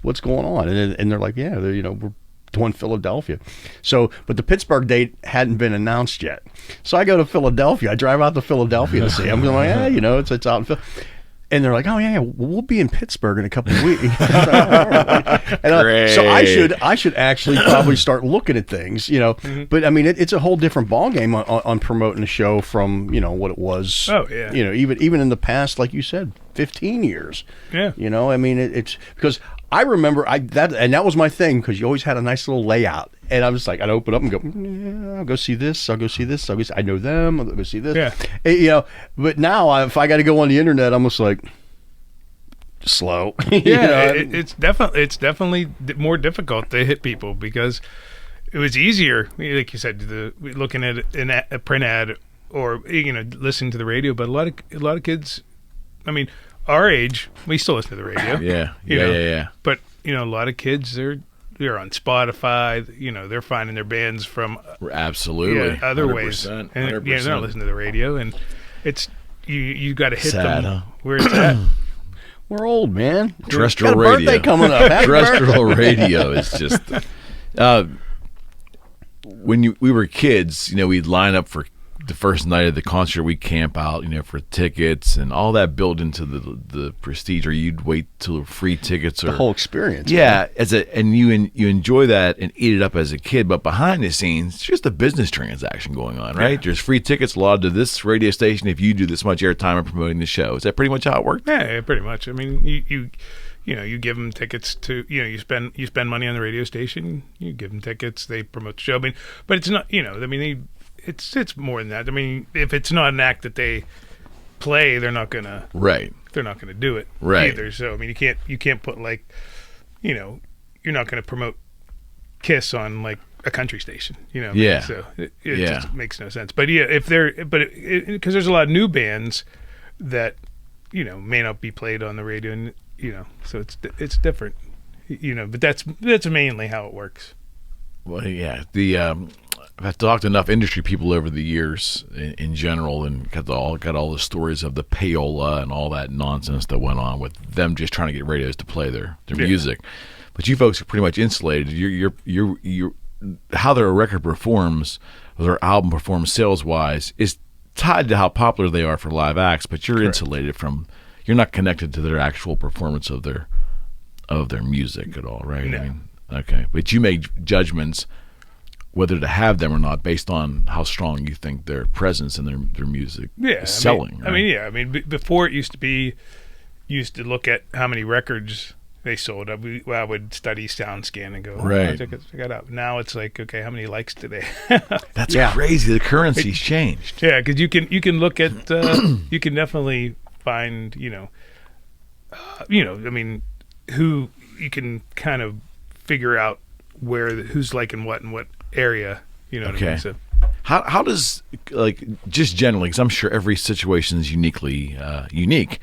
what's going on?" And they're like, "Yeah, we're doing Philadelphia." So, but the Pittsburgh date hadn't been announced yet. So I go to Philadelphia. I drive out to Philadelphia to see him. I'm like, it's out in Philly. And they're like, "Oh yeah, we'll be in Pittsburgh in a couple of weeks." And so I should actually probably start looking at things, But I mean, it's a whole different ballgame on promoting a show from what it was. Oh yeah. Even in the past, like you said, 15 years. Yeah. I mean, it's because I remember that was my thing, because you always had a nice little layout, and I was like, I'd open up and go, I'll go see this, I'll go see this, I know them, I'll go see this, But now if I got to go on the internet, I'm just like slow. It's definitely more difficult to hit people, because it was easier, like you said, looking at a print ad or listening to the radio. But a lot of kids, I mean, our age, we still listen to the radio. Yeah. But a lot of kids, they're on Spotify. They're finding their bands from absolutely other ways, 100%. and they're not listening to the radio. And it's you got to hit them huh? where it's at. We're old, man. Terrestrial Got a radio birthday coming up. Happy terrestrial radio is just. When we were kids, we'd line up for the first night of the concert. We'd camp out, for tickets and all that built into the prestige. Or you'd wait till free tickets or the whole experience. Yeah, and you enjoy that and eat it up as a kid. But behind the scenes, it's just a business transaction going on, right? There's free tickets allotted to this radio station if you do this much airtime and promoting the show. Is that pretty much how it worked? Yeah, pretty much. I mean, you give them tickets to, you spend money on the radio station, you give them tickets, they promote the show. I mean, but it's not, it's more than that. I mean, if it's not an act that they play, they're not gonna do it either. So I mean, you can't put you're not gonna promote Kiss on like a country station, Yeah. So it just makes no sense. But yeah, because there's a lot of new bands that may not be played on the radio, and so it's different, but that's mainly how it works. Well, yeah, I've talked to enough industry people over the years in general, and got all the stories of the payola and all that nonsense that went on with them just trying to get radios to play their music. But you folks are pretty much insulated. You're how their record performs, or their album performs sales wise, is tied to how popular they are for live acts. But you're insulated from. You're not connected to their actual performance of their music at all, right? No. I mean, okay, but you make judgments whether to have them or not based on how strong you think their presence and their music is selling. I mean, before it used to look at how many records they sold. I would study SoundScan and go, check it out. Now it's like, okay, how many likes do they have? That's crazy. The currency's changed. Yeah, because you can look at you can definitely find I mean, who you can kind of figure out who's liking what in what area, what I mean? So how does, just generally, because I'm sure every situation is uniquely unique,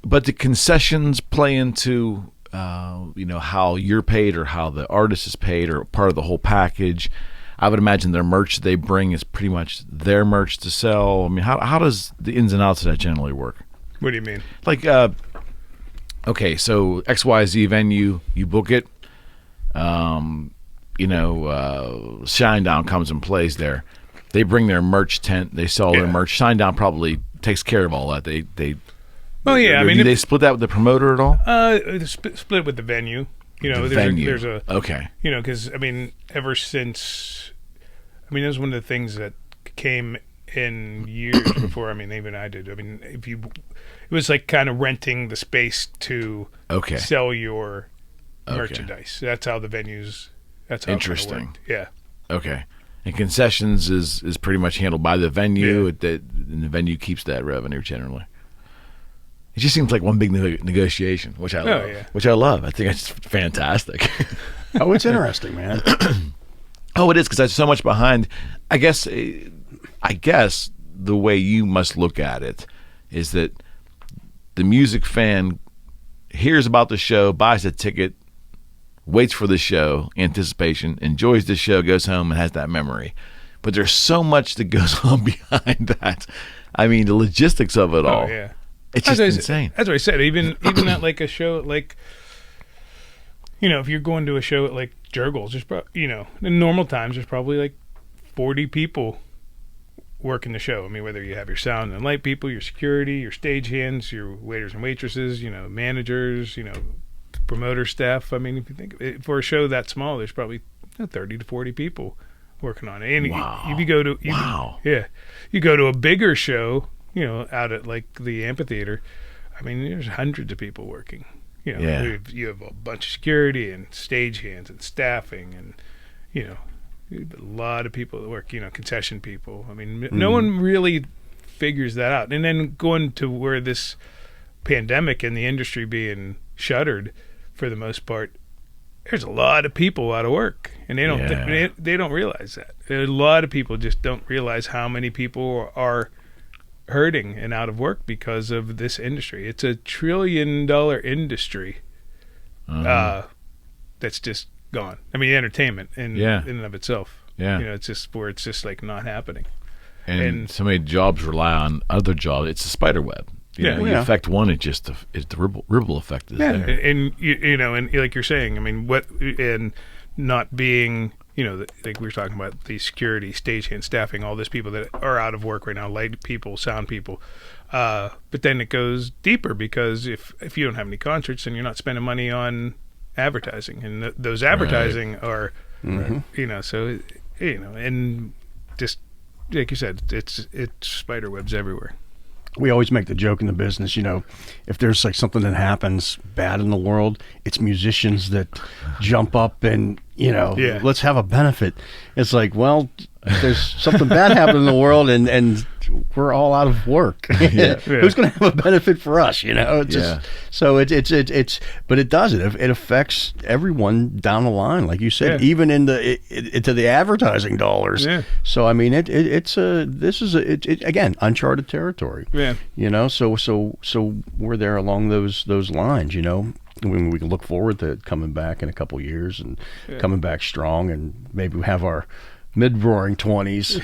but the concessions play into how you're paid or how the artist is paid or part of the whole package. I would imagine their merch they bring is pretty much their merch to sell. I mean, how does the ins and outs of that generally work? What do you mean? Okay, so XYZ venue, you book it. Shinedown comes and plays there. They bring their merch tent. They sell their merch. Shinedown probably takes care of all that. They. Do they split that with the promoter at all? Split with the venue. There's a because ever since, that was one of the things that came in years before. Even I did. It was like kind of renting the space to sell your merchandise. That's how the venues. That's how interesting. It worked. Yeah. Okay. And concessions is pretty much handled by the venue. And the venue keeps that revenue generally. It just seems like one big negotiation, which I love. Yeah. Which I love. I think it's fantastic. Oh, it's interesting, man. Oh, it is, because there's so much behind. I guess the way you must look at it is that the music fan hears about the show, buys a ticket, waits for the show, anticipation, enjoys the show, goes home, and has that memory. But there's so much that goes on behind that. I mean, the logistics of it all. Yeah. It's just insane. That's what I said. Even at like a show, if you're going to a show at like Jurgles, there's in normal times there's probably like 40 people working the show. Whether you have your sound and light people, your security, your stage hands, your waiters and waitresses, managers, promoter staff. If you think for a show that small, there's probably 30 to 40 people working on it. And if you go to you go to a bigger show, out at like the amphitheater, there's hundreds of people working. You have a bunch of security and stage hands and staffing and a lot of people that work. Concession people. No one really figures that out. And then going to where this pandemic and the industry being shuttered for the most part, there's a lot of people out of work, and they don't realize that. A lot of people just don't realize how many people are hurting and out of work because of this industry. It's $1 trillion industry that's just gone. Entertainment in and of itself. Yeah, it's just like not happening. And so many jobs rely on other jobs. It's a spider web. You know, you affect one, it just the ripple effect is there. And you know, and like you're saying, I mean, and not being, you know, like we were talking about the security, stagehand, staffing, all these people that are out of work right now, light people, sound people. But then it goes deeper, because if you don't have any concerts, then you're not spending money on advertising, and those advertising are, you know, so you know, and just like you said, it's spider webs everywhere. We always make the joke in the business, you know, if there's like something that happens bad in the world, it's musicians that jump up and, you know, let's have a benefit. It's like, well, if there's something bad happening in the world and we're all out of work, who's going to have a benefit for us? You know, it's just, so it's, but it does, it affects everyone down the line, like you said, even into the advertising dollars. So I mean, this is again uncharted territory. You know, so we're there along those lines. You know, we can look forward to coming back in a couple years and coming back strong, and maybe we have our mid-roaring 20s,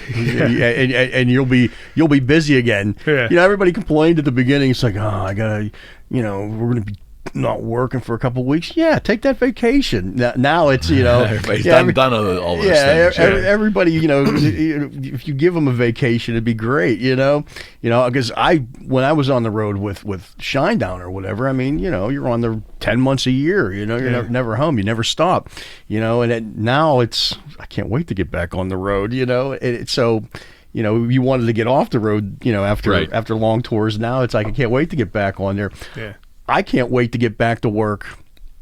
and you'll be busy again. You know, everybody complained at the beginning. It's like, oh, I gotta, you know, we're gonna be not working for a couple of weeks. Yeah, take that vacation. Now it's, you know, everybody's done all those things. Everybody, you know, if you give them a vacation, it'd be great. You know, because when I was on the road with Shinedown or whatever, I mean, you know, you're on there 10 months a year. You know, you're never home. You never stop. You know, and now I can't wait to get back on the road. You know, so. You know, you wanted to get off the road, you know, after long tours. Now it's like, I can't wait to get back on there. I can't wait to get back to work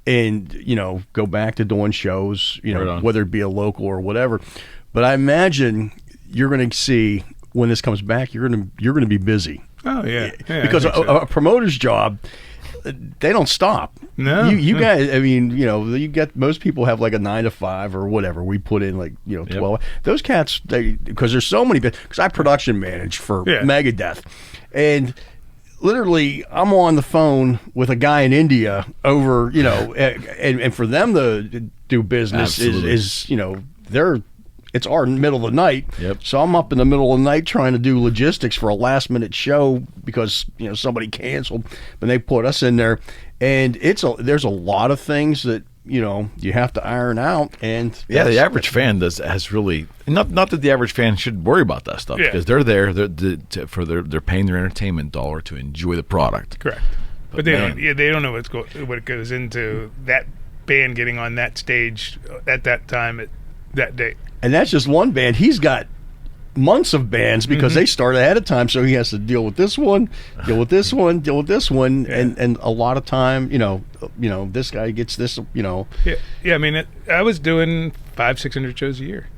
and, you know, go back to doing shows, you know, whether it be a local or whatever. But I imagine you're going to see when this comes back, you're going to be busy. Oh, yeah. Because a promoter's job, they don't stop. No. You guys, I mean, you know, most people have like a 9 to 5 or whatever. We put in like, you know, 12. Those cats, because there's so many, because I production manage for Megadeth. And literally, I'm on the phone with a guy in India over, you know, and for them to do business is, you know, it's our middle of the night. So I'm up in the middle of the night trying to do logistics for a last minute show because, you know, somebody canceled, and they put us in there. And there's a lot of things that, you know, you have to iron out. And the average fan has really not that the average fan should worry about that stuff, because they're there they're paying their entertainment dollar to enjoy the product. Correct. But they don't know what goes into that band getting on that stage at that time at that date. And that's just one band. He's got months of bands because they start ahead of time, so he has to deal with this one, deal with this one, and a lot of time, you know, this guy gets this, you know. I mean, I was doing 500-600 shows a year.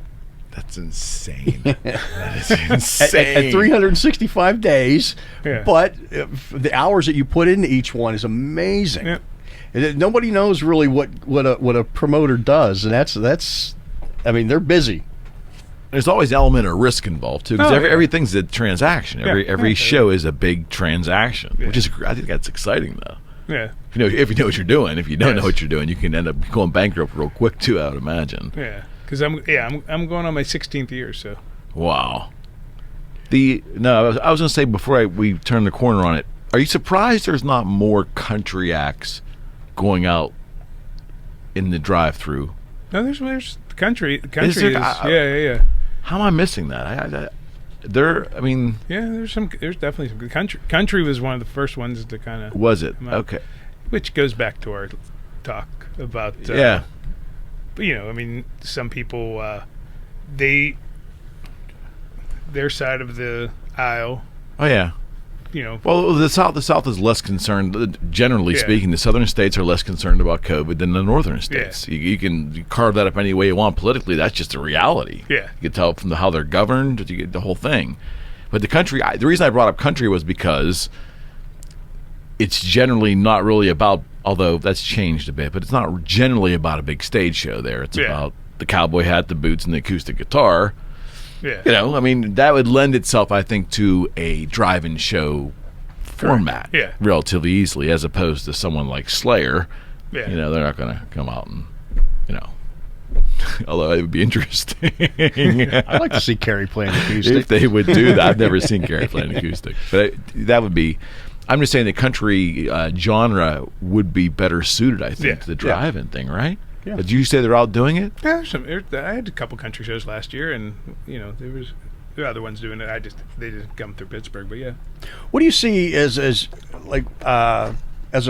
That's insane. That is insane. At 365 days, but the hours that you put into each one is amazing. And nobody knows really what a promoter does, and that's. I mean, they're busy. There's always an element of risk involved too, because everything's a transaction. Every show is a big transaction, which is, I think that's exciting though. If you know what you're doing. If you don't know what you're doing, you can end up going bankrupt real quick too, I would imagine. Because I'm going on my 16th year, so. Wow. I was going to say before we turn the corner on it, are you surprised there's not more country acts going out in the drive-through? No, there's country. Is how am I missing that? There's definitely some good country was one of the first ones to kind of. Was it? Okay. Which goes back to our talk about. But you know, I mean, some people their side of the aisle. Oh yeah. You know, well, the South is less concerned. Generally speaking, the southern states are less concerned about COVID than the northern states. You can carve that up any way you want politically. That's just a reality. You can tell from how they're governed. You get the whole thing. But the country, the reason I brought up country was because it's generally not really about. Although that's changed a bit, but it's not generally about a big stage show there. It's about the cowboy hat, the boots, and the acoustic guitar. You know, I mean, that would lend itself, I think, to a drive-in show format relatively easily, as opposed to someone like Slayer. You know, they're not going to come out and, you know, although it would be interesting. I'd like to see Carrie playing acoustic. If they would do that. I've never seen Carrie playing acoustic. But that would be, I'm just saying the country genre would be better suited, I think, to the drive-in thing, right? Yeah. Did you say they're all doing it? Yeah, I had a couple country shows last year, and there were other ones doing it. They just come through Pittsburgh, but yeah. What do you see as a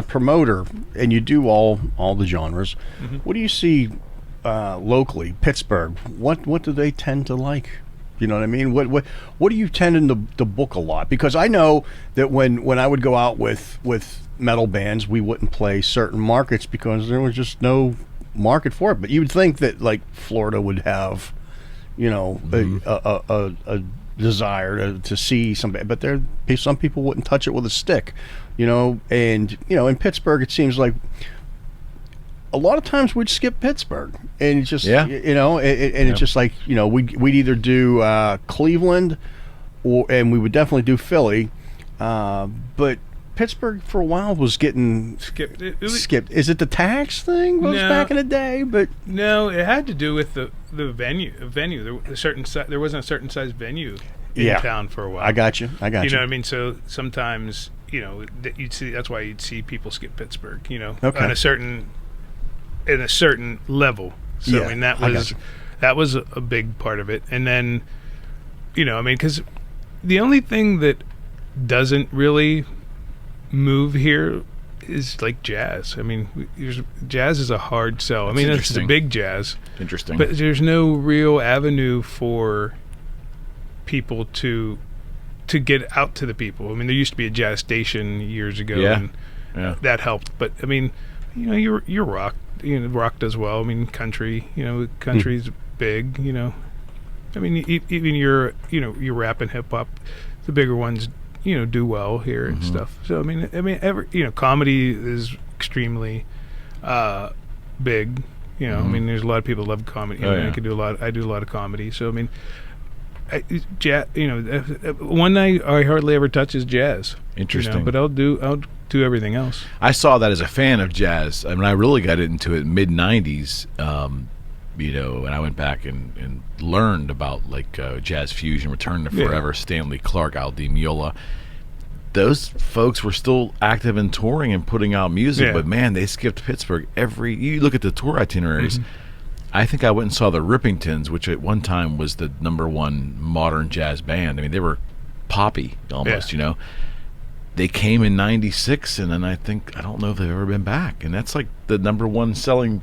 promoter, and you do all the genres? Mm-hmm. What do you see locally, Pittsburgh? What do they tend to like? You know what I mean? What do you tend to book a lot? Because I know that when I would go out with metal bands, we wouldn't play certain markets because there was just no market for it. But you would think that like Florida would have, a desire to see somebody, but some people wouldn't touch it with a stick, and in Pittsburgh it seems like a lot of times we'd skip Pittsburgh, and it's just it's just like we'd either do Cleveland, and we would definitely do Philly, but Pittsburgh for a while was getting skipped. Is it the tax thing? Was back in the day, but no, it had to do with the venue. There wasn't a certain size venue in town for a while. I got you. You know what I mean? So sometimes you'd see, that's why you'd see people skip Pittsburgh. Okay. On a certain level. So I mean that was a big part of it. And then because the only thing that doesn't really move here is like jazz. I mean, jazz is a hard sell. I mean, it's a big jazz. Interesting. But there's no real avenue for people to get out to the people. I mean, there used to be a jazz station years ago, and that helped. But I mean, you're rock. Rock does well. I mean, country. Country's big. I mean, even your rap and hip hop, the bigger ones, do well here and stuff. So I mean, comedy is extremely big. I mean, there's a lot of people who love comedy. I do a lot of comedy. So I mean, one night I hardly ever touch is jazz. Interesting. But I'll do everything else. I saw that as a fan of jazz. I mean, I really got into it mid '90s. And I went back and learned about like jazz fusion, Return to Forever, Stanley Clarke, Al Di Meola. Those folks were still active and touring and putting out music, but man, they skipped Pittsburgh you look at the tour itineraries. I think I went and saw the Rippingtons, which at one time was the #1 modern jazz band. I mean, they were poppy almost, They came in '96, and then I don't know if they've ever been back. And that's like the '1 selling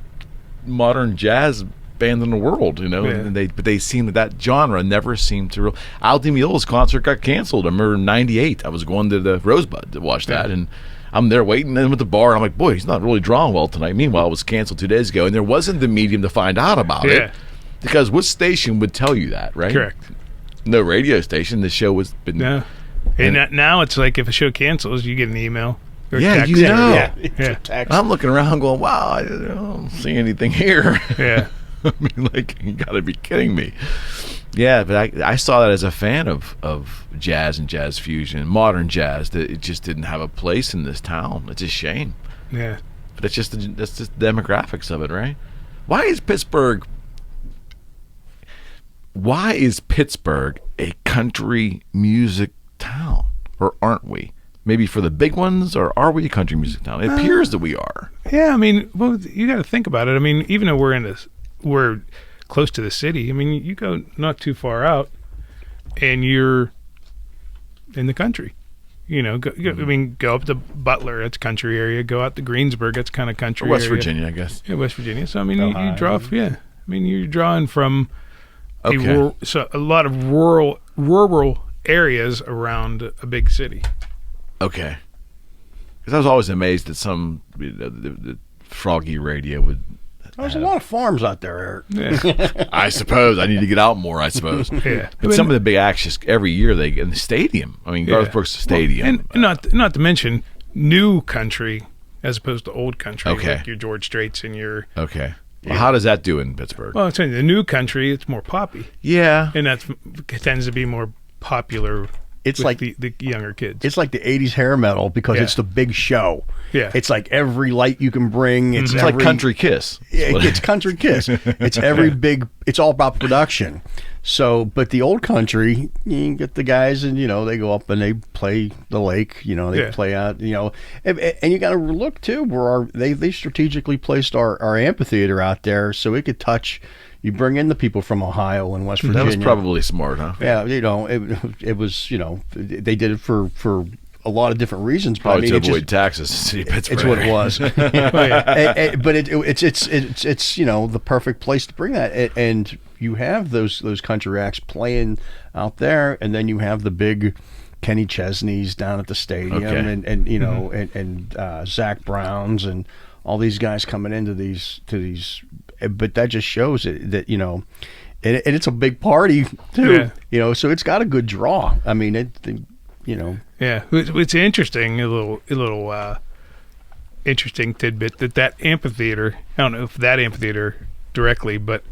modern jazz band in the world, and they seemed that genre never seemed to Al Di Meola's concert got canceled. I remember in '98 I was going to the Rosebud to watch that, and I'm there waiting in at the bar, and I'm like, boy, he's not really drawing well tonight. Meanwhile, it was canceled 2 days ago, and there wasn't the medium to find out about it, because what station would tell you that, right? Correct. No radio station. The show was been and now it's like if a show cancels, you get an email. Or text. Text. I'm looking around going, wow, I don't see anything here. Yeah. I mean, like, you got to be kidding me. Yeah, but I saw that as a fan of jazz and jazz fusion, modern jazz, that it just didn't have a place in this town. It's a shame. Yeah. But that's just the demographics of it, right? Why is Pittsburgh a country music town? Or aren't we? Maybe for the big ones, or are we a country music town? It appears that we are. Yeah, I mean, well, you got to think about it. I mean, even though we're close to the city, I mean, you go not too far out, and you're in the country. I mean, go up to Butler, that's country area. Go out to Greensburg, that's kind of country or West area. Virginia, I guess. Yeah, West Virginia. So I mean, you draw. I mean, you're drawing from a lot of rural areas around a big city. Okay. Because I was always amazed that some the Froggy radio would. There's a lot of farms out there, Eric. Yeah. I suppose I need to get out more. I suppose. Yeah. But some of the big acts just every year they in the stadium. I mean, Garth Brooks Stadium, and not to mention new country as opposed to old country. Okay. Like your George Straits and your. Okay. Well, how does that do in Pittsburgh? Well, I'm saying the new country, it's more poppy. Yeah. And that tends to be more popular it's with like the younger kids. It's like the 80s hair metal because Yeah. it's the big show. Yeah. It's like every light you can bring. It's, It's like Country Kiss. It's Country Kiss. It's every big, it's all about production. So, but the old country, you get the guys and, they go up and they play the lake, they play out, and you got to look too, where they strategically placed our amphitheater out there so it could touch. You bring in the people from Ohio and West Virginia. That was probably smart, huh? Yeah, it was, they did it for a lot of different reasons. Probably but to avoid taxes in the city of Pittsburgh. It's what it was. But it's the perfect place to bring that. And you have those country acts playing out there, and then you have the big Kenny Chesney's down at the stadium, and Zach Browns and all these guys coming into these. But that just shows that and it's a big party too. Yeah. So it's got a good draw. I mean, Yeah, it's interesting. A little interesting tidbit that amphitheater. I don't know if that amphitheater directly, but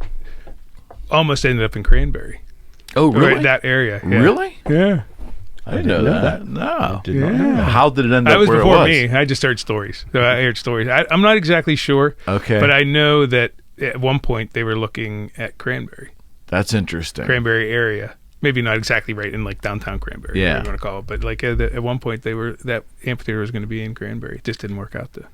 almost ended up in Cranberry. Oh, really? Right, that area. Yeah. Really? Yeah. I didn't know that. No. I did not know that. How did it end up That was where before it was? me. I just heard stories. So I heard stories. I'm not exactly sure. Okay. But I know that at one point they were looking at Cranberry That's interesting. area. Maybe not exactly right in like downtown Cranberry. Yeah. Whatever you want to call it. But like at one point that amphitheater was going to be in Cranberry. It just didn't work out though.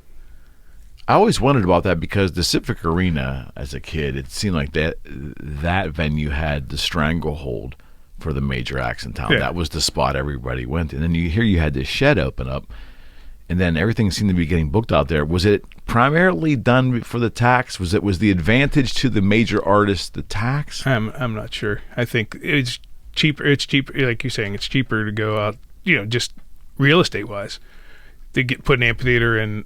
I always wondered about that because the Civic Arena, as a kid, it seemed like that venue had the stranglehold for the major acts in town. Yeah. That was the spot everybody went to. And then you had this shed open up, and then everything seemed to be getting booked out there. Was it primarily done for the tax? Was the advantage to the major artists the tax? I'm not sure. I think it's cheaper. It's cheaper, like you're saying. It's cheaper to go out, just real estate wise, to put an amphitheater in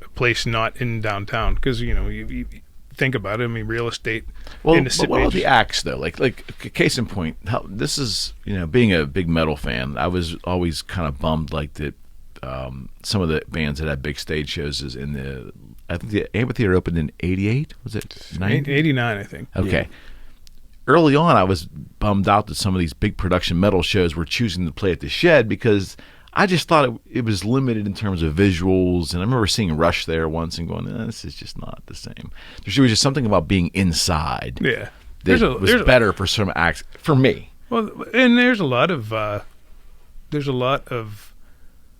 a place not in downtown because you think about it. I mean, real estate. Well, in the but what about the acts though? Like case in point, this is being a big metal fan, I was always kind of bummed like that. Some of the bands that had big stage shows is I think the amphitheater opened in '88. Was it 89? I think. Okay. Yeah. Early on, I was bummed out that some of these big production metal shows were choosing to play at the Shed because I just thought it was limited in terms of visuals. And I remember seeing Rush there once and going, this is just not the same. There was just something about being inside Yeah. that was better for some acts, for me. Well, and there's a lot of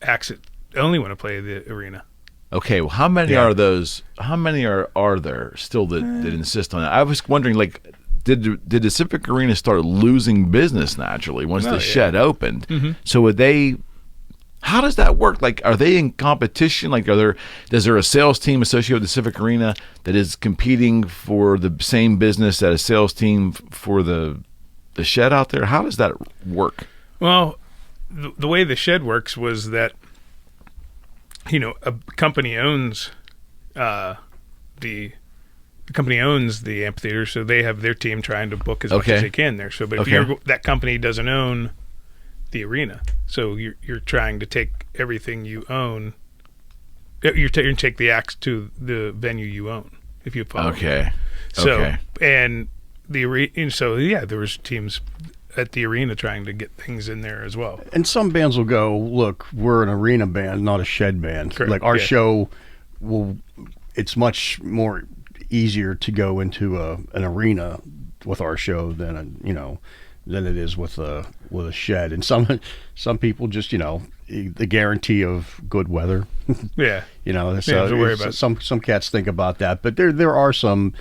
acts that only want to play the arena. Okay, well, how many are those? How many are there still that insist on that? I was wondering, like, did the Civic Arena start losing business naturally once the Shed opened? Mm-hmm. So would they? How does that work? Like, are they in competition? Like, is there a sales team associated with the Civic Arena that is competing for the same business that a sales team for the Shed out there? How does that work? Well, the way the Shed works was that a company owns the company owns the amphitheater, so they have their team trying to book as much as they can there. So, but if that company doesn't own the arena, so you're trying to take everything you own. You're take the acts to the venue you own. If you follow. Okay. So okay. and the arena. So yeah, there was teams at the arena trying to get things in there as well. And some bands will go, look, we're an arena band, not a shed band. Correct. Like our show it's much more easier to go into an arena with our show than than it is with a shed. And some people just the guarantee of good weather. Yeah. So worry about some cats think about that, but there are some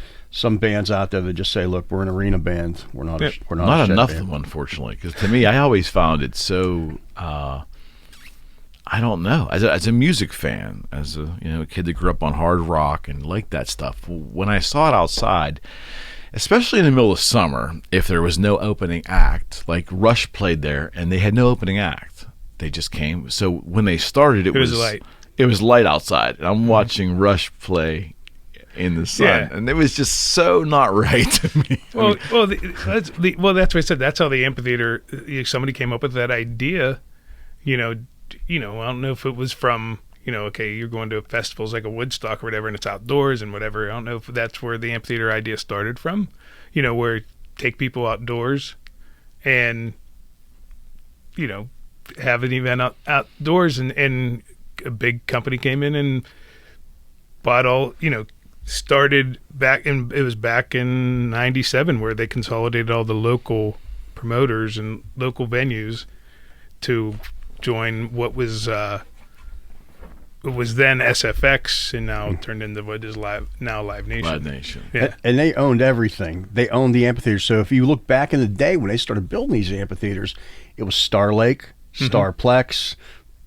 bands out there that just say, look, we're an arena band. We're not. We're not. Not a shed enough band. of them, unfortunately, because to me, I always found it so. I don't know. As a music fan, as a kid that grew up on hard rock and liked that stuff, when I saw it outside, especially in the middle of summer, if there was no opening act, like Rush played there, and they had no opening act, they just came. So when they started, it was light. It was light outside, and I'm watching Rush play in the sun, and it was just so not right to me. Well, that's what I said. That's how the amphitheater. Somebody came up with that idea. I don't know if it was from okay, you're going to festivals like a Woodstock or whatever, and it's outdoors and whatever. I don't know if that's where the amphitheater idea started from. Where take people outdoors, and have an event outdoors, and a big company came in and bought all, started back in, it was back in 97 where they consolidated all the local promoters and local venues to join what was then SFX and now turned into what is Live Nation. Live Nation. Yeah. And they owned everything. They owned the amphitheater. So if you look back in the day when they started building these amphitheaters, it was Star Lake, Starplex,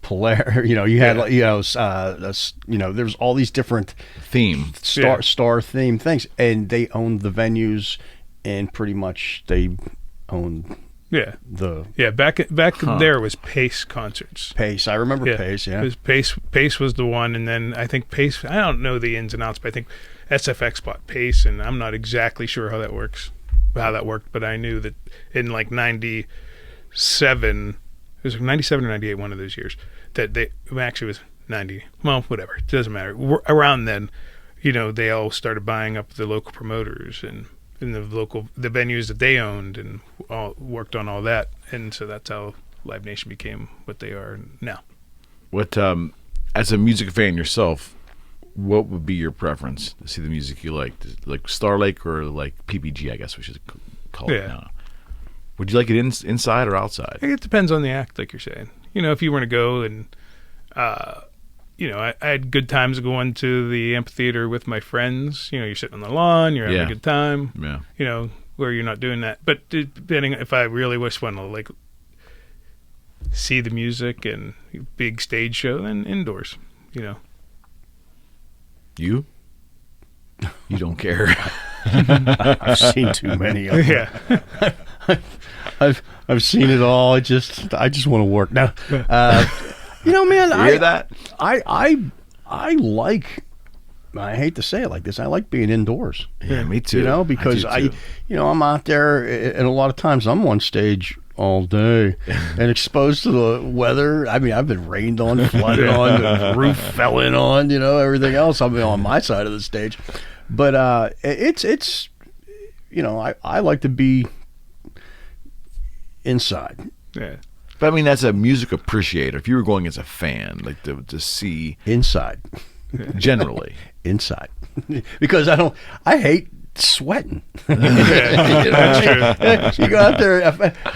Polaire. You had there was all these different star theme things, and they owned the venues, and pretty much they owned. Back there was Pace concerts. Pace, I remember Pace. Yeah, Pace was the one, and then I think Pace. I don't know the ins and outs, but I think SFX bought Pace, and I'm not exactly sure how that worked. But I knew that in like '97, it was like '97 or '98, one of those years, that actually was '90. Well, whatever, it doesn't matter. Around then, they all started buying up the local promoters and the venues that they owned, and all worked on all that, and so that's how Live Nation became what they are now. What, as a music fan yourself, what would be your preference to see the music you like? Like Star Lake or like PPG, I guess we should call it now. Would you like it inside or outside? It depends on the act, like you're saying. If you want to go and, I had good times going to the amphitheater with my friends. You're sitting on the lawn, you're having a good time. Yeah. Where you're not doing that. But depending, if I really want to like see the music and big stage show, then indoors. You don't care. I've seen too many of them. Yeah. I've seen it all. I just want to work now. Man, you hear that? I like. I hate to say it like this. I like being indoors. Yeah, me too. Because I'm out there, and a lot of times I'm on stage all day and exposed to the weather. I mean, I've been rained on, flooded on, the roof fell in on, everything else. I'm on my side of the stage, but it's I like to be inside. Yeah. But I mean, as a music appreciator, if you were going as a fan, like to see inside, generally inside, because I hate sweating. That's true. You go out there,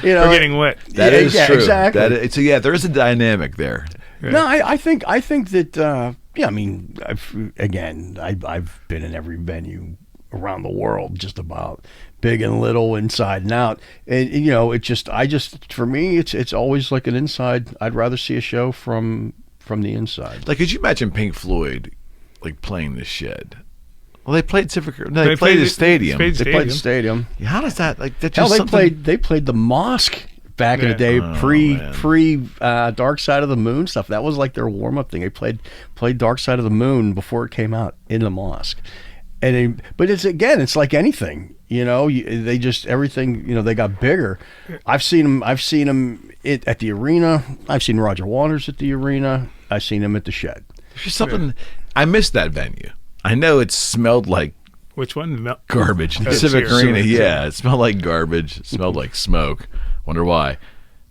We're getting wet. That is true. Exactly. There is a dynamic there. Yeah. No, I think that. I mean, I've been in every venue around the world, just about, big and little, inside and out, and for me, it's always like an inside. I'd rather see a show from the inside. Like, could you imagine Pink Floyd like playing the Shed? Well, they played they played the stadium. They played the stadium. How does that like? That Hell, just they played the Mosque back in the day, pre Dark Side of the Moon stuff. That was like their warm up thing. They played Dark Side of the Moon before it came out in the Mosque. But it's like anything, they just, everything, they got bigger. I've seen them at the arena. I've seen Roger Waters at the arena. I've seen him at the Shed. There's something, I missed that venue. I know it smelled like which one? Garbage. Civic Arena. Yeah, it smelled like garbage. It smelled like smoke. Wonder why.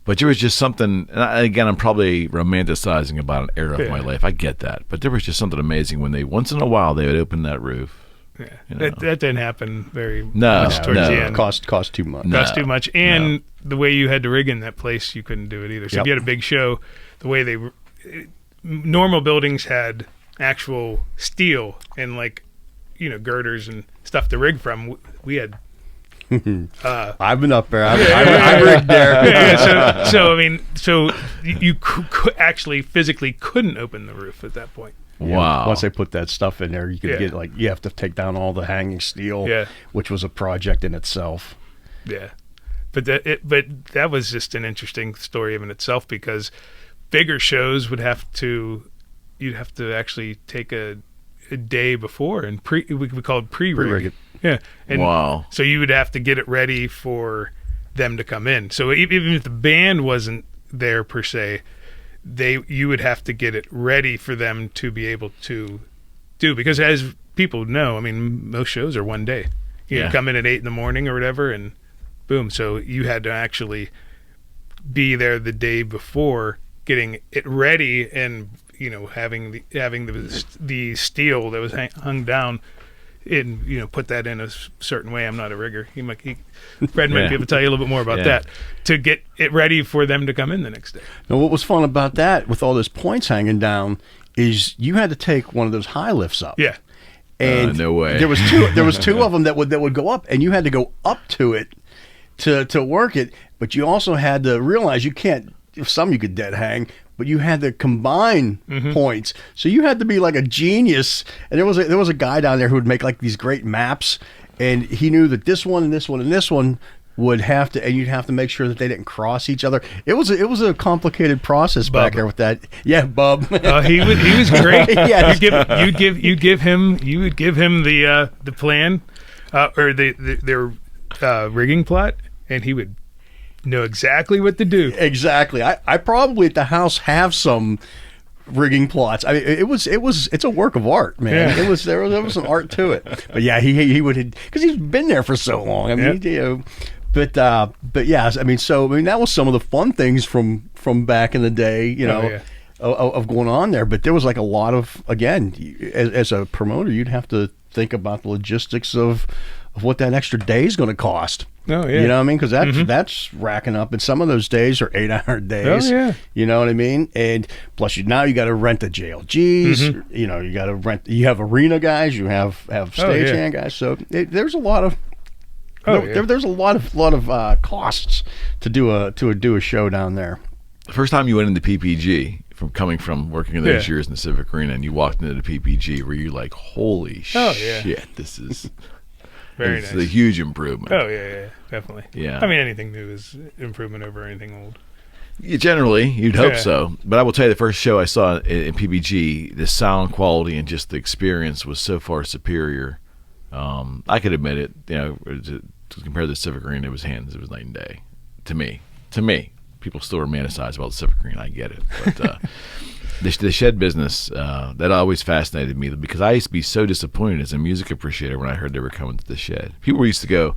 But there was just something, and again, I'm probably romanticizing about an era of my life. I get that. But there was just something amazing when once in a while, they would open that roof. Yeah, that didn't happen very much towards the end. Cost too much. Cost too much, and the way you had to rig in that place, you couldn't do it either. So if you had a big show, the way normal buildings had actual steel and girders and stuff to rig from. We had. I've been up there. I rigged there. So you actually physically couldn't open the roof at that point. Wow! Once they put that stuff in there, you could get you have to take down all the hanging steel, which was a project in itself. Yeah, but that was just an interesting story in itself, because bigger shows you'd have to actually take a day before and we called pre-rig it. Yeah, and so you would have to get it ready for them to come in. So even if the band wasn't there per se, you would have to get it ready for them to be able to do, because as people know, I mean, most shows are one day. You come in at 8 a.m. or whatever, and boom. So you had to actually be there the day before, getting it ready, and having the steel that was hung down, and put that in a certain way. I'm not a rigger. Fred might be able to tell you a little bit more about that, to get it ready for them to come in the next day. Now, what was fun about that, with all those points hanging down, is you had to take one of those high lifts up. Yeah. And no way. There was two of them that would go up, and you had to go up to it to work it. But you also had to realize you can't. Some you could dead hang, but you had to combine points. So you had to be like a genius. And there was a guy down there who would make like these great maps, and he knew that this one and this one and this one would have to, and you'd have to make sure that they didn't cross each other. It was a complicated process back there with that. Yeah, Bub. He was great. Yeah, you'd give him the plan, or their rigging plot, and he would know exactly what to do. Exactly. I probably at the house have some rigging plots. I mean, it's a work of art, man. Yeah. There was some art to it. But yeah, he would, because he's been there for so long. I mean, but yeah, I mean, that was some of the fun things from back in the day, of going on there. But there was like a lot of, again, as a promoter, you'd have to think about the logistics of what that extra day is going to cost. Oh, yeah. You know what I mean? Because that's racking up. And some of those days are 8-hour days. Oh, yeah. You know what I mean? And plus, now you got to rent the JLGs. You got to rent. You have arena guys. You have stagehand guys. So there's a lot of. There's a lot of costs to do a show down there. The first time you went into PPG, coming from working those years in the Civic Arena, and you walked into the PPG, were you like, holy shit, this is very it's nice. a huge improvement. Oh yeah, definitely. Yeah. I mean, anything new is improvement over anything old. Generally, you'd hope so. But I will tell you, the first show I saw in PPG, the sound quality and just the experience was so far superior. I could admit it. To compare to the Civic Arena, it was night and day. To me, people still romanticize about the Civic Arena. I get it, but the shed business that always fascinated me, because I used to be so disappointed as a music appreciator when I heard they were coming to the shed. People used to go.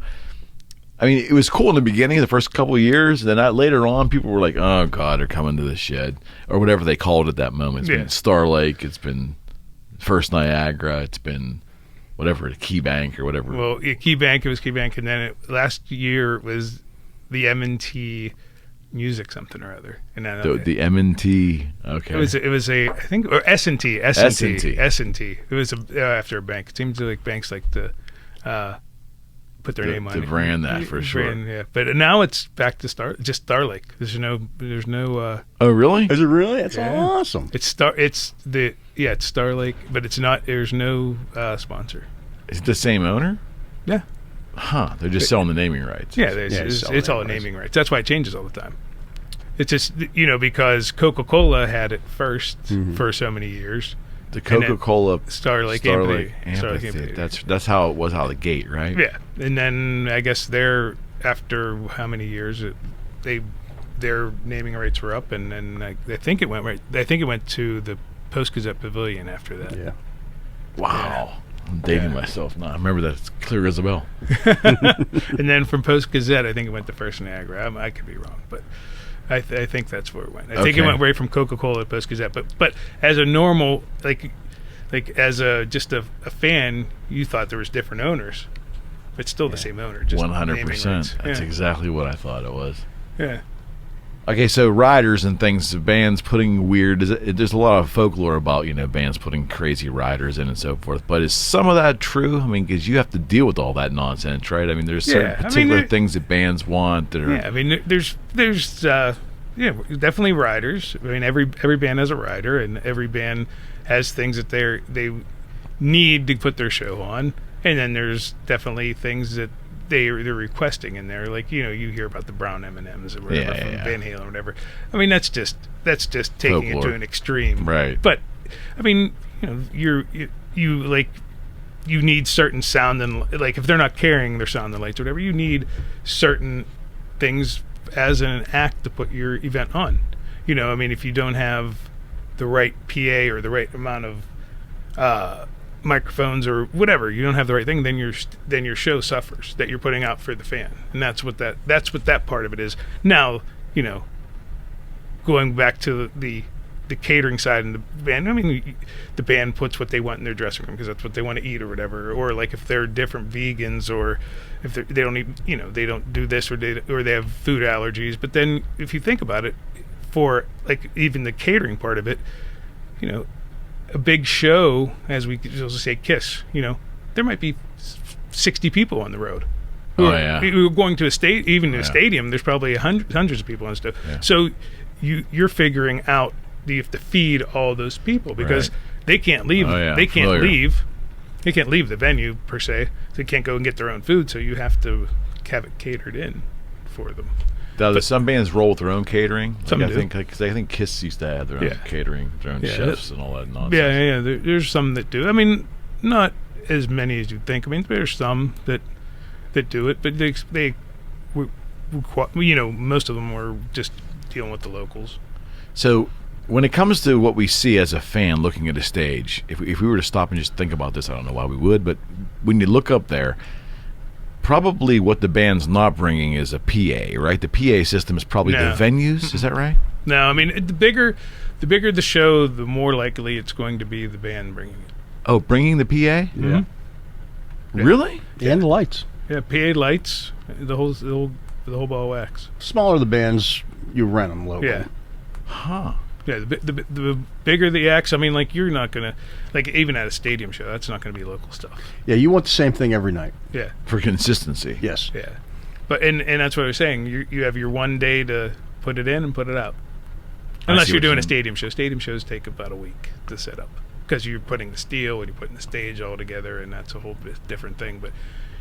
I mean, it was cool in the beginning, the first couple of years. Then later on, people were like, "Oh God, they're coming to the shed," or whatever they called it at that moment. It's been Star Lake. It's been First Niagara. It's been whatever, Key Bank or whatever. Well, Key Bank, it was Key Bank, and then last year it was the M&T Music something or other. And then the M&T, okay. It was I think, or S&T. It was after a bank. It seems like banks like to put their name on it. To brand that for sure. Yeah, but now it's back to Star Lake. There's no. Oh really? Is it really? That's awesome. It's Star Lake, but it's not. There's no sponsor. Is it the same owner? Yeah. Huh? They're just selling the naming rights. Yeah, it's all naming rights. That's why it changes all the time. It's just because Coca-Cola had it first for so many years. The Coca-Cola Star Lake Amphitheater. That's how it was out of the gate, right? Yeah, and then I guess after how many years their naming rights were up, and then I think it went right. I think it went to the Post-Gazette Pavilion after that. Yeah. Wow. Yeah. I'm dating myself now. I remember that it's clear as a bell. And then from Post-Gazette, I think it went to First Niagara. I could be wrong, but I think that's where it went. I think it went right from Coca-Cola to Post-Gazette. But as a normal, like as just a fan, you thought there was different owners. It's still the same owner. 100%. That's exactly what I thought it was. Yeah. Okay, so riders and things, bands putting weird. There's a lot of folklore about bands putting crazy riders in and so forth. But is some of that true? I mean, because you have to deal with all that nonsense, right? I mean, there's certain particular things that bands want that are. Yeah, I mean, there's definitely riders. I mean, every band has a rider, and every band has things that they need to put their show on. And then there's definitely things that they're requesting in there, like you hear about the brown M&Ms or whatever from Van Halen or whatever. I mean, that's just taking it to an extreme, right? But I mean, you need certain sound, and like if they're not carrying their sound and lights or whatever, you need certain things as an act to put your event on. I mean, if you don't have the right PA or the right amount of microphones or whatever, you don't have the right thing, then your show suffers that you're putting out for the fan, and that's what that part of it is. Now, going back to the catering side and the band. I mean, the band puts what they want in their dressing room because that's what they want to eat or whatever. Or like if they're different vegans, or if they don't eat, they don't do this, or they have food allergies. But then if you think about it, for like even the catering part of it, a big show, as we just say, Kiss, there might be 60 people on the road. Who are going to a stadium, there's probably hundreds of people and stuff. Yeah. So you're figuring out you have to feed all those people because they can't leave. They can't leave. They can't leave the venue per se. They can't go and get their own food. So you have to have it catered in for them. Now, some bands roll with their own catering. Some do. I think Kiss used to have their own catering, their own chefs and all that nonsense. Yeah. There's some that do. I mean, not as many as you think. I mean, there's some that do it, but they most of them were just dealing with the locals. So when it comes to what we see as a fan looking at a stage, if we were to stop and just think about this, I don't know why we would, but when you look up there, probably what the band's not bringing is a PA, right? The PA system is probably the venues. Is that right? No, I mean, the bigger the show, the more likely it's going to be the band bringing it. Oh, bringing the PA? Yeah. Mm-hmm. Really? Yeah, and the lights. Yeah, PA lights, the whole ball of wax. Smaller the bands, you rent them locally. Yeah. Huh. Yeah, the bigger the acts, I mean, like, you're not going to, like, even at a stadium show, that's not going to be local stuff. Yeah, you want the same thing every night. Yeah. For consistency. Yes. Yeah. But, and that's what I was saying. You have your one day to put it in and put it out. Unless you're doing a stadium show. Stadium shows take about a week to set up. Because you're putting the steel and you're putting the stage all together, and that's a whole different thing. But,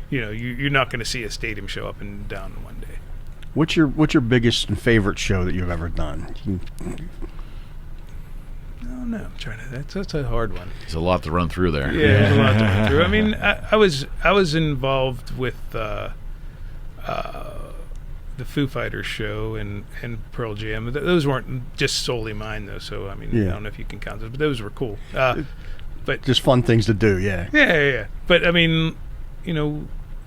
you're not going to see a stadium show up and down in one day. What's your biggest and favorite show that you've ever done? No, I'm trying to. That's a hard one. There's a lot to run through there. Yeah, there's a lot to run through. I mean, I was involved with the Foo Fighters show and Pearl Jam. Those weren't just solely mine though. So I mean, I don't know if you can count those, but those were cool. But just fun things to do. Yeah. Yeah. But I mean,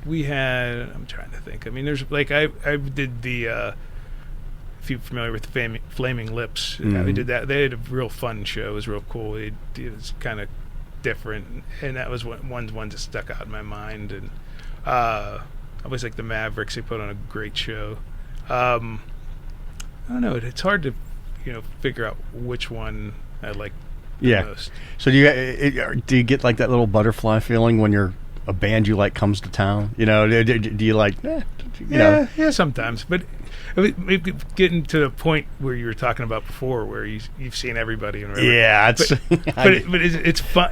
we had. I'm trying to think. I mean, there's like I did the. If you're familiar with the Flaming Lips, we did that. They had a real fun show. It was real cool. It was kind of different, and that was one that stuck out in my mind. And I was like the Mavericks. They put on a great show. I don't know. It's hard to figure out which one I like the most. So do you get like that little butterfly feeling when you're a band you like comes to town? Do you like? Yeah, sometimes, but. Maybe getting to the point where you were talking about before, where you've seen everybody and whatever. Yeah, but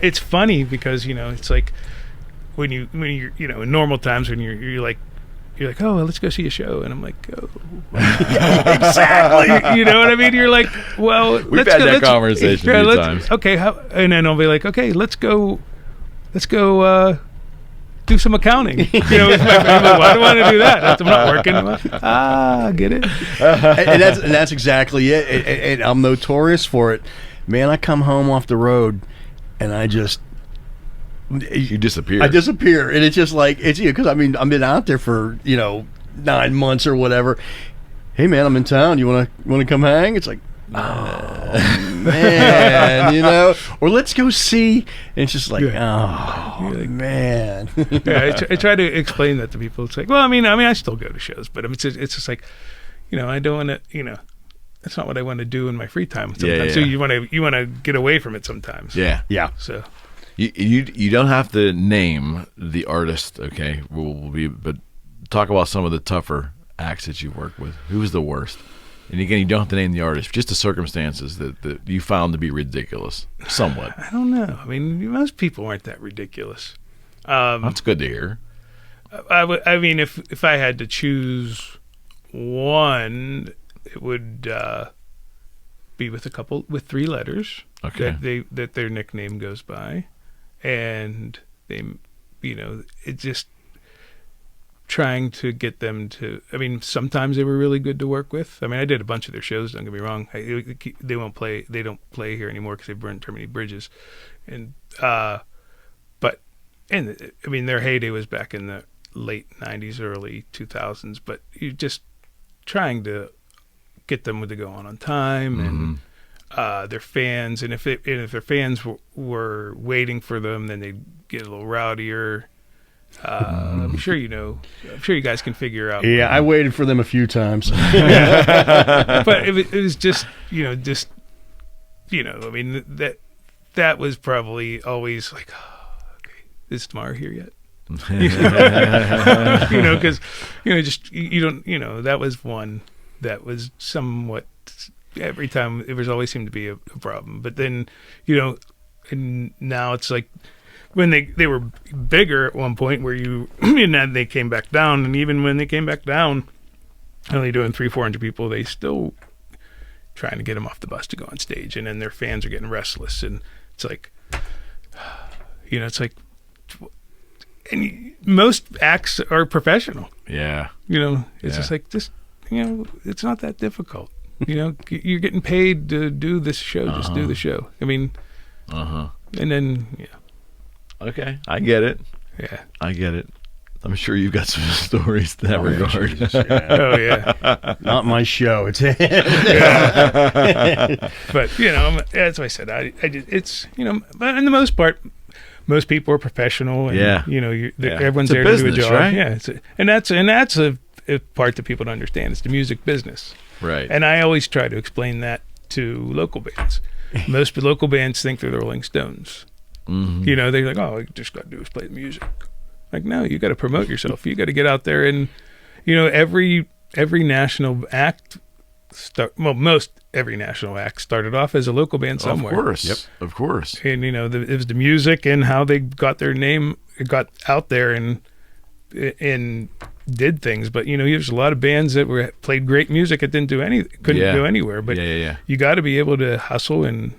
it's funny because it's like when you're in normal times when you're like oh, well, let's go see a show, and I'm like, oh, exactly. You know what I mean? You're like, well, we've had that conversation a few times. Okay, and then I'll be like, okay, let's go. Do some accounting. With my family. Why do I want to do that? I'm not working. Get it? and that's exactly it. And I'm notorious for it. Man, I come home off the road, and you disappear. I disappear, and it's just like it's because I've been out there for 9 months or whatever. Hey man, I'm in town. You want to come hang? It's like. Oh man, or let's go see. And it's just like, man. I try to explain that to people. It's like, well, I mean, I still go to shows, but it's just like, I don't want to, that's not what I want to do in my free time. Sometimes. Yeah. So you want to get away from it sometimes. Yeah. So you don't have to name the artist, okay? But talk about some of the tougher acts that you've worked with. Who was the worst? And again, you don't have to name the artist, just the circumstances that you found to be ridiculous, somewhat. I don't know. I mean, most people aren't that ridiculous. That's good to hear. I mean, if I had to choose one, it would be with with 3 letters. Okay. That their nickname goes by, and they, it just. Trying to get them to. I mean, sometimes they were really good to work with. I mean, I did a bunch of their shows. Don't get me wrong. They won't play. They don't play here anymore because they've burned too many bridges. And I mean, their heyday was back in the late '90s, early 2000s. But you're just trying to get them to go on time, and their fans, and if their fans were waiting for them, then they'd get a little rowdier. I'm sure you guys can figure out. Yeah, I waited for them a few times. But it was just I mean, that was probably always like, oh, okay, is Tamara here yet? Because that was one that was somewhat, every time it was always seemed to be a problem. But then and now it's like, when they were bigger at one point, where and then they came back down, and even when they came back down, only doing 300-400 people, they still trying to get them off the bus to go on stage, and then their fans are getting restless, and it's like, and most acts are professional. Yeah. It's just like, it's not that difficult. You're getting paid to do this show. Just do the show. I mean, and then Okay, I get it. Yeah, I get it. I'm sure you've got some stories in that regard. Jesus, yeah. Oh yeah, not my show. It's but that's what I said. It's but in the most part, most people are professional, and everyone's there business, to do a job. right? Yeah, and that's a part that people don't understand. It's the music business, right? And I always try to explain that to local bands. Most local bands think they're the Rolling Stones. Mm-hmm. They're like, oh, all you just got to do is play the music. Like, no, you got to promote yourself. You got to get out there, and every national act most every national act started off as a local band somewhere. Of course, yep, of course. And it was the music and how they got their name, got out there and did things. But there's a lot of bands that played great music that couldn't go anywhere. But you got to be able to hustle and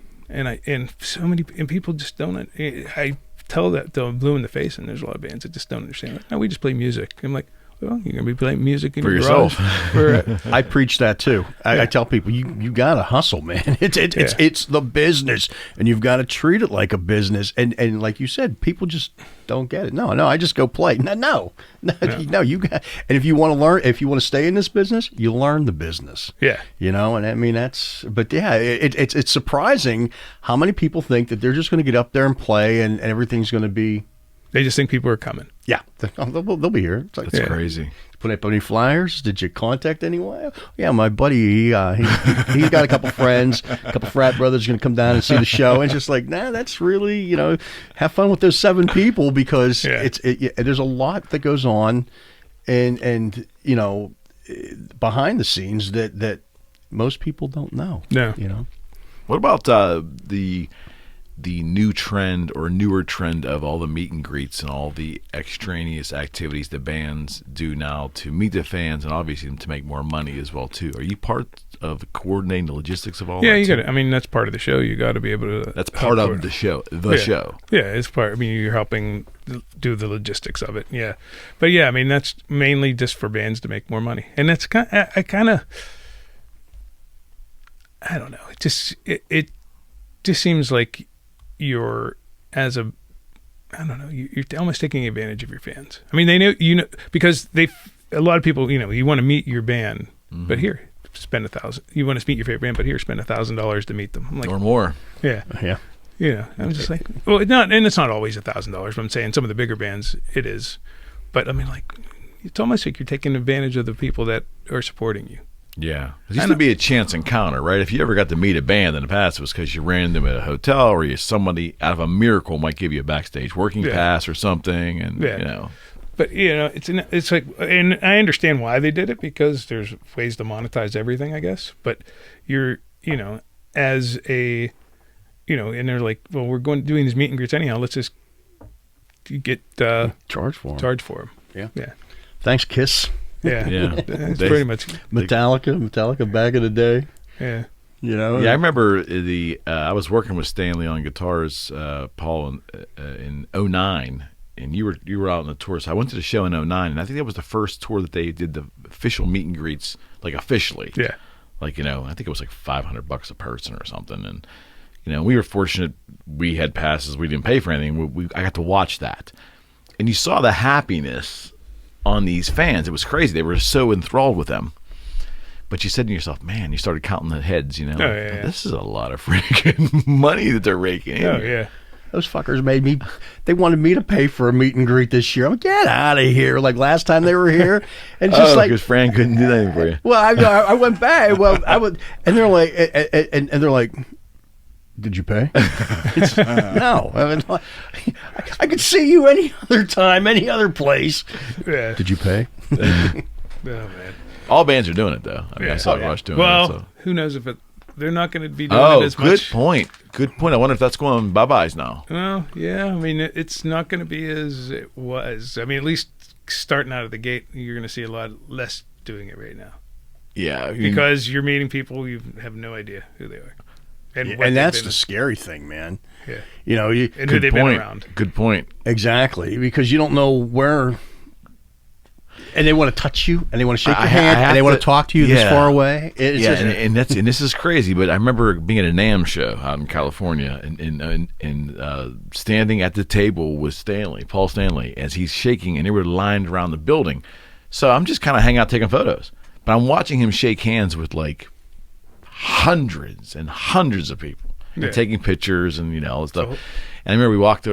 so many people just don't. I tell that till I'm blue in the face, and there's a lot of bands that just don't understand. Like, no, we just play music. I'm like, well, you're gonna be playing music in for your yourself. I preach that too. I tell people, you gotta hustle, man. It's the business, and you've got to treat it like a business. And like you said, people just don't get it. No, I just go play. No. You got. And if you want to learn, if you want to stay in this business, you learn the business. Yeah. And I mean that's. But yeah, it's surprising how many people think that they're just going to get up there and play, and everything's going to be. They just think people are coming. Yeah, they'll be here. It's like, that's crazy. Put up any flyers? Did you contact anyone? Yeah, my buddy, he got a couple friends, a couple frat brothers going to come down and see the show. And it's just like, that's really, have fun with those 7 people because there's a lot that goes on and behind the scenes that most people don't know. No. What about the new trend or newer trend of all the meet and greets and all the extraneous activities the bands do now to meet the fans and obviously to make more money as well too? Are you part of coordinating the logistics of all that? Yeah, you got to. I mean, that's part of the show. You got to be able to. That's part of the show. Show. Yeah, it's part. I mean, you're helping do the logistics of it. Yeah, but yeah, I mean, that's mainly just for bands to make more money, and that's kind. I don't know. It just seems like you're almost taking advantage of your fans. I mean, they know, because a lot of people, you want to meet your band, but here, spend $1,000. You want to meet your favorite band, but here, spend $1,000 to meet them. I'm like, or more. Yeah. I'm just like, well, it's not always $1,000, but I'm saying some of the bigger bands, it is. But I mean, like, it's almost like you're taking advantage of the people that are supporting you. Yeah. It used to be a chance encounter, right? If you ever got to meet a band in the past, it was because you ran them at a hotel or somebody out of a miracle might give you a backstage working pass or something. And, But, it's like, and I understand why they did it because there's ways to monetize everything, I guess. But you're, as a, and they're like, well, we're doing these meet and greets anyhow. Let's just get charge for them. Yeah. Thanks, Kiss. Yeah. It's pretty much Metallica back in the day. Yeah. Yeah, I remember I was working with Stanley on guitars, Paul, in 2009, and you were out on the tour. So I went to the show in 2009, and I think that was the first tour that they did the official meet and greets, like officially. Yeah. Like, I think it was like $500 a person or something, and we were fortunate we had passes. We didn't pay for anything. I got to watch that, and you saw the happiness on these fans. It was crazy. They were so enthralled with them. But you said to yourself, man, you started counting the heads, you know. Oh, yeah. This is a lot of freaking money that they're raking in. Oh, yeah. Those fuckers they wanted me to pay for a meet and greet this year. I'm like, get out of here. Like last time they were here. And just because Fran couldn't do anything for you. Well, I went back. Well, and they're like, and they're like, did you pay? No. I mean, I could see you any other time, any other place. Yeah. Did you pay? Oh, man. All bands are doing it, though. I mean, I saw Oh, yeah. Rush doing it. Well, So. who knows if they're not going to be doing it as good much. point. Good point. I wonder if that's going bye-byes now. Well, yeah. I mean, it's not going to be as it was. I mean, at least starting out of the gate, you're going to see a lot less doing it right now. Yeah. I mean, Because you're meeting people you have no idea who they are. And that's the scary thing, man. Yeah. You know, And who good they've point. been around. Good point. exactly, because you don't know where. And they want to touch you, and they want to shake your I hand, have and they want to- to talk to you this yeah. far away. It's Yeah, just- and this is crazy, but I remember being at a NAMM show out in California, and standing at the table with Paul Stanley, as he's shaking, and they were lined around the building. So I'm just kind of hanging out taking photos, but I'm watching him shake hands with like hundreds and hundreds of people, and Yeah. taking pictures and all this stuff. So- And I remember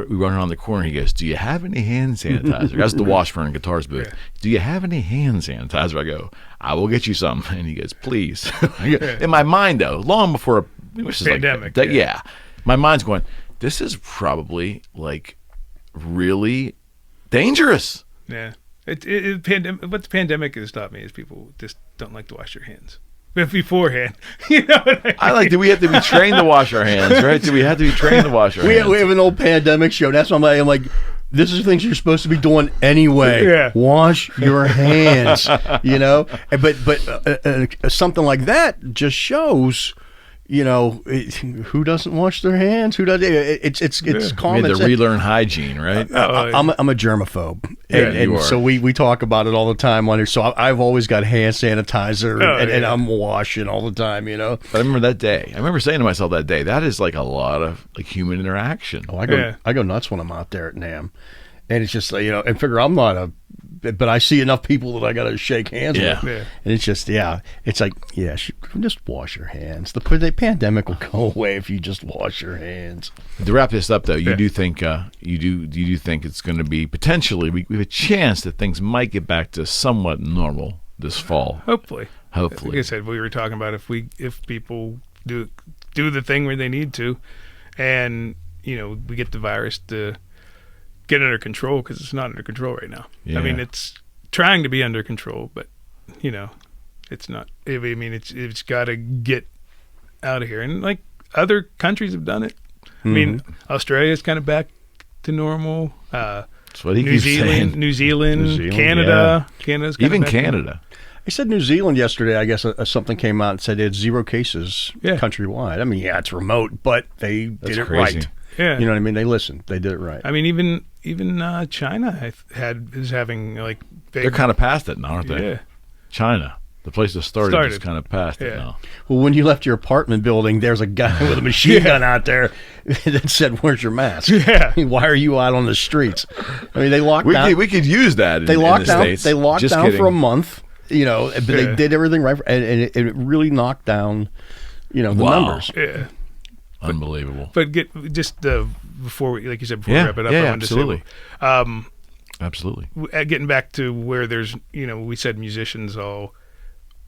we went around the corner. He goes, "Do you have any hand sanitizer?" That's the Washburn Guitars booth. Yeah. "Do you have any hand sanitizer?" I go, "I will get you some." And he goes, "Please." In my mind, though, long before which is Pandemic, like, yeah. my mind's going, "This is probably like really dangerous." Yeah. What the pandemic has taught me is people just don't like to wash their hands. Beforehand. You know what I mean? I like. Do we have to be trained to wash our hands? Right? Do we have to be trained to wash our we hands? have an old pandemic show. That's why I'm like, this is things you're supposed to be doing anyway. Yeah. Wash your hands. But something like that just shows, who doesn't wash their hands? Who does? It's We common had to sense. relearn hygiene, right? I'm a germaphobe, Yeah, and you are. so we talk about it all the time on here. So I've always got hand sanitizer, and yeah. I'm washing all the time. But I remember that day. I remember saying to myself that day, that is like a lot of like human interaction. Oh, I Yeah. go nuts when I'm out there at NAMM, and it's just and figure I'm not but I see enough people that I got to shake hands Yeah. with, Yeah. and it's just it's like just wash your hands. The pandemic will go away if you just wash your hands. To wrap this up, though, you Yeah. do think you do think it's going to be potentially we have a chance that things might get back to somewhat normal this fall. Hopefully. Like I Hopefully, said, we were talking about if people do the thing where they need to, and we get the virus to get under control, because it's not under control right now. Yeah. I mean, it's trying to be under control, but it's not. I mean, it's got to get out of here, and like other countries have done it. I mean, Australia's kind of back to normal. that's what he New keeps Zealand, saying. New Zealand, New Zealand, Canada, Canada's kind Even of back to- Canada. I said New Zealand yesterday. I guess something came out and said they had 0 cases Yeah. countrywide. I mean, yeah, it's remote, but they did it crazy. right. Yeah, You know what I mean? They listened. They did it right. I mean, even China is having like big. They're kind of past it now, aren't they? Yeah. China, the place that started is kind of past it Yeah. now. Well, when you left your apartment building, there's a guy with a machine gun out there that said, "Where's your mask? Yeah. Why are you out on the streets?" I mean, they locked We down. could use that. They in locked the down. States. They locked Just down kidding. for a month. But they Yeah. did everything right, and it really knocked down, the Wow. numbers. Yeah, Unbelievable. but before we, like you said, before Yeah, we wrap it up, yeah, I wanted absolutely. to say, Absolutely. getting back to where there's, we said musicians are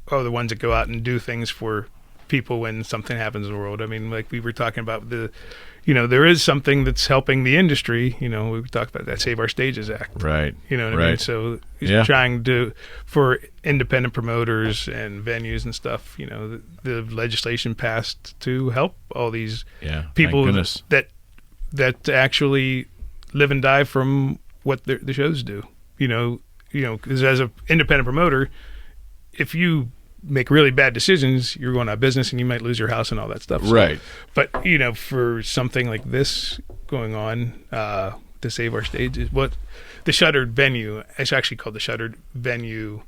the ones that go out and do things for people when something happens in the world. I mean, like we were talking about there is something that's helping the industry. We talked about that Save Our Stages Act. Right. You know what I mean? Right. So he's Yeah. trying to, for independent promoters and venues and stuff, the legislation passed to help all these Yeah. Thank people goodness. that actually live and die from what the shows do. Because as an independent promoter, if you make really bad decisions, you're going out of business and you might lose your house and all that stuff. So- Right. But for something like this going on, to Save Our Stage, is what the shuttered venue. It's actually called the Shuttered Venue,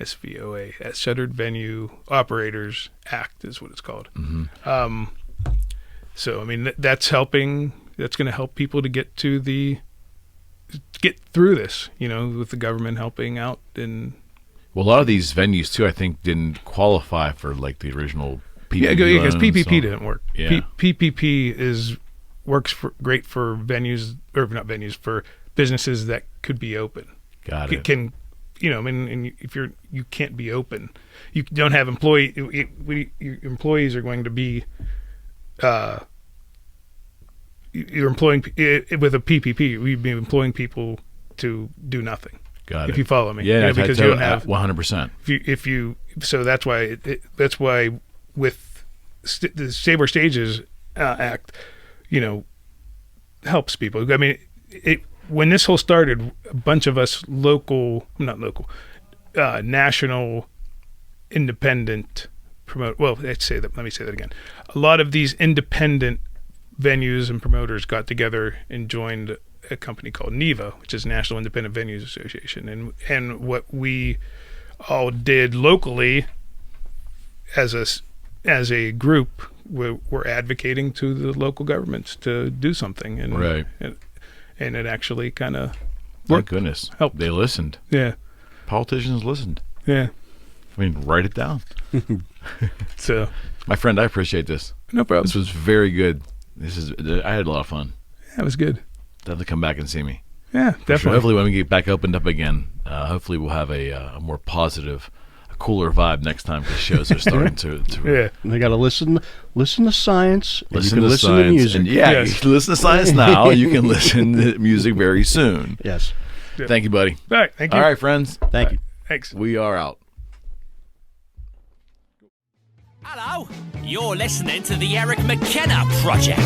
SVOA, Shuttered Venue Operators Act is what it's called. Mm-hmm. So I mean that's helping. That's going to help people to get through this. With the government helping out and Well, a lot of these venues too, I think, didn't qualify for like the original PPP. Yeah, because loans, PPP so- didn't work. Yeah. PPP works great for venues, or not venues, for businesses that could be open. Got It it. can, I mean, and if you can't be open, you don't have your employees are going to be, you're employing with a PPP. We'd be employing people to do nothing. Got If it. you follow me, Yeah, because you don't have 100%. so that's why with the Save Our Stages Act, helps people. I mean, when this whole started, a bunch of us national independent promote. Well, let me say that again. A lot of these independent venues and promoters got together and joined a company called NIVA, which is National Independent Venues Association, and what we all did locally as a group, we're advocating to the local governments to do something, and Right. and it actually kind of Thank goodness. Helped. They listened. yeah Politicians listened. yeah. I mean, write it down. So My friend, I appreciate this. no problem. This was very good. I had a lot of fun. That was good. They'll have to come back and see me. Yeah, So definitely. hopefully when we get back opened up again, hopefully we'll have a more positive, a cooler vibe next time because shows are starting to Yeah. They got to listen to science. And listen you can to listen science. to music. And yeah, Yes. you can listen to science now. You can listen to music very soon. Yes. Yeah. Thank you, buddy. All right. Thank you. All right, friends. Thank you. Thanks. We are out. Hello, you're listening to the Eric McKenna Project.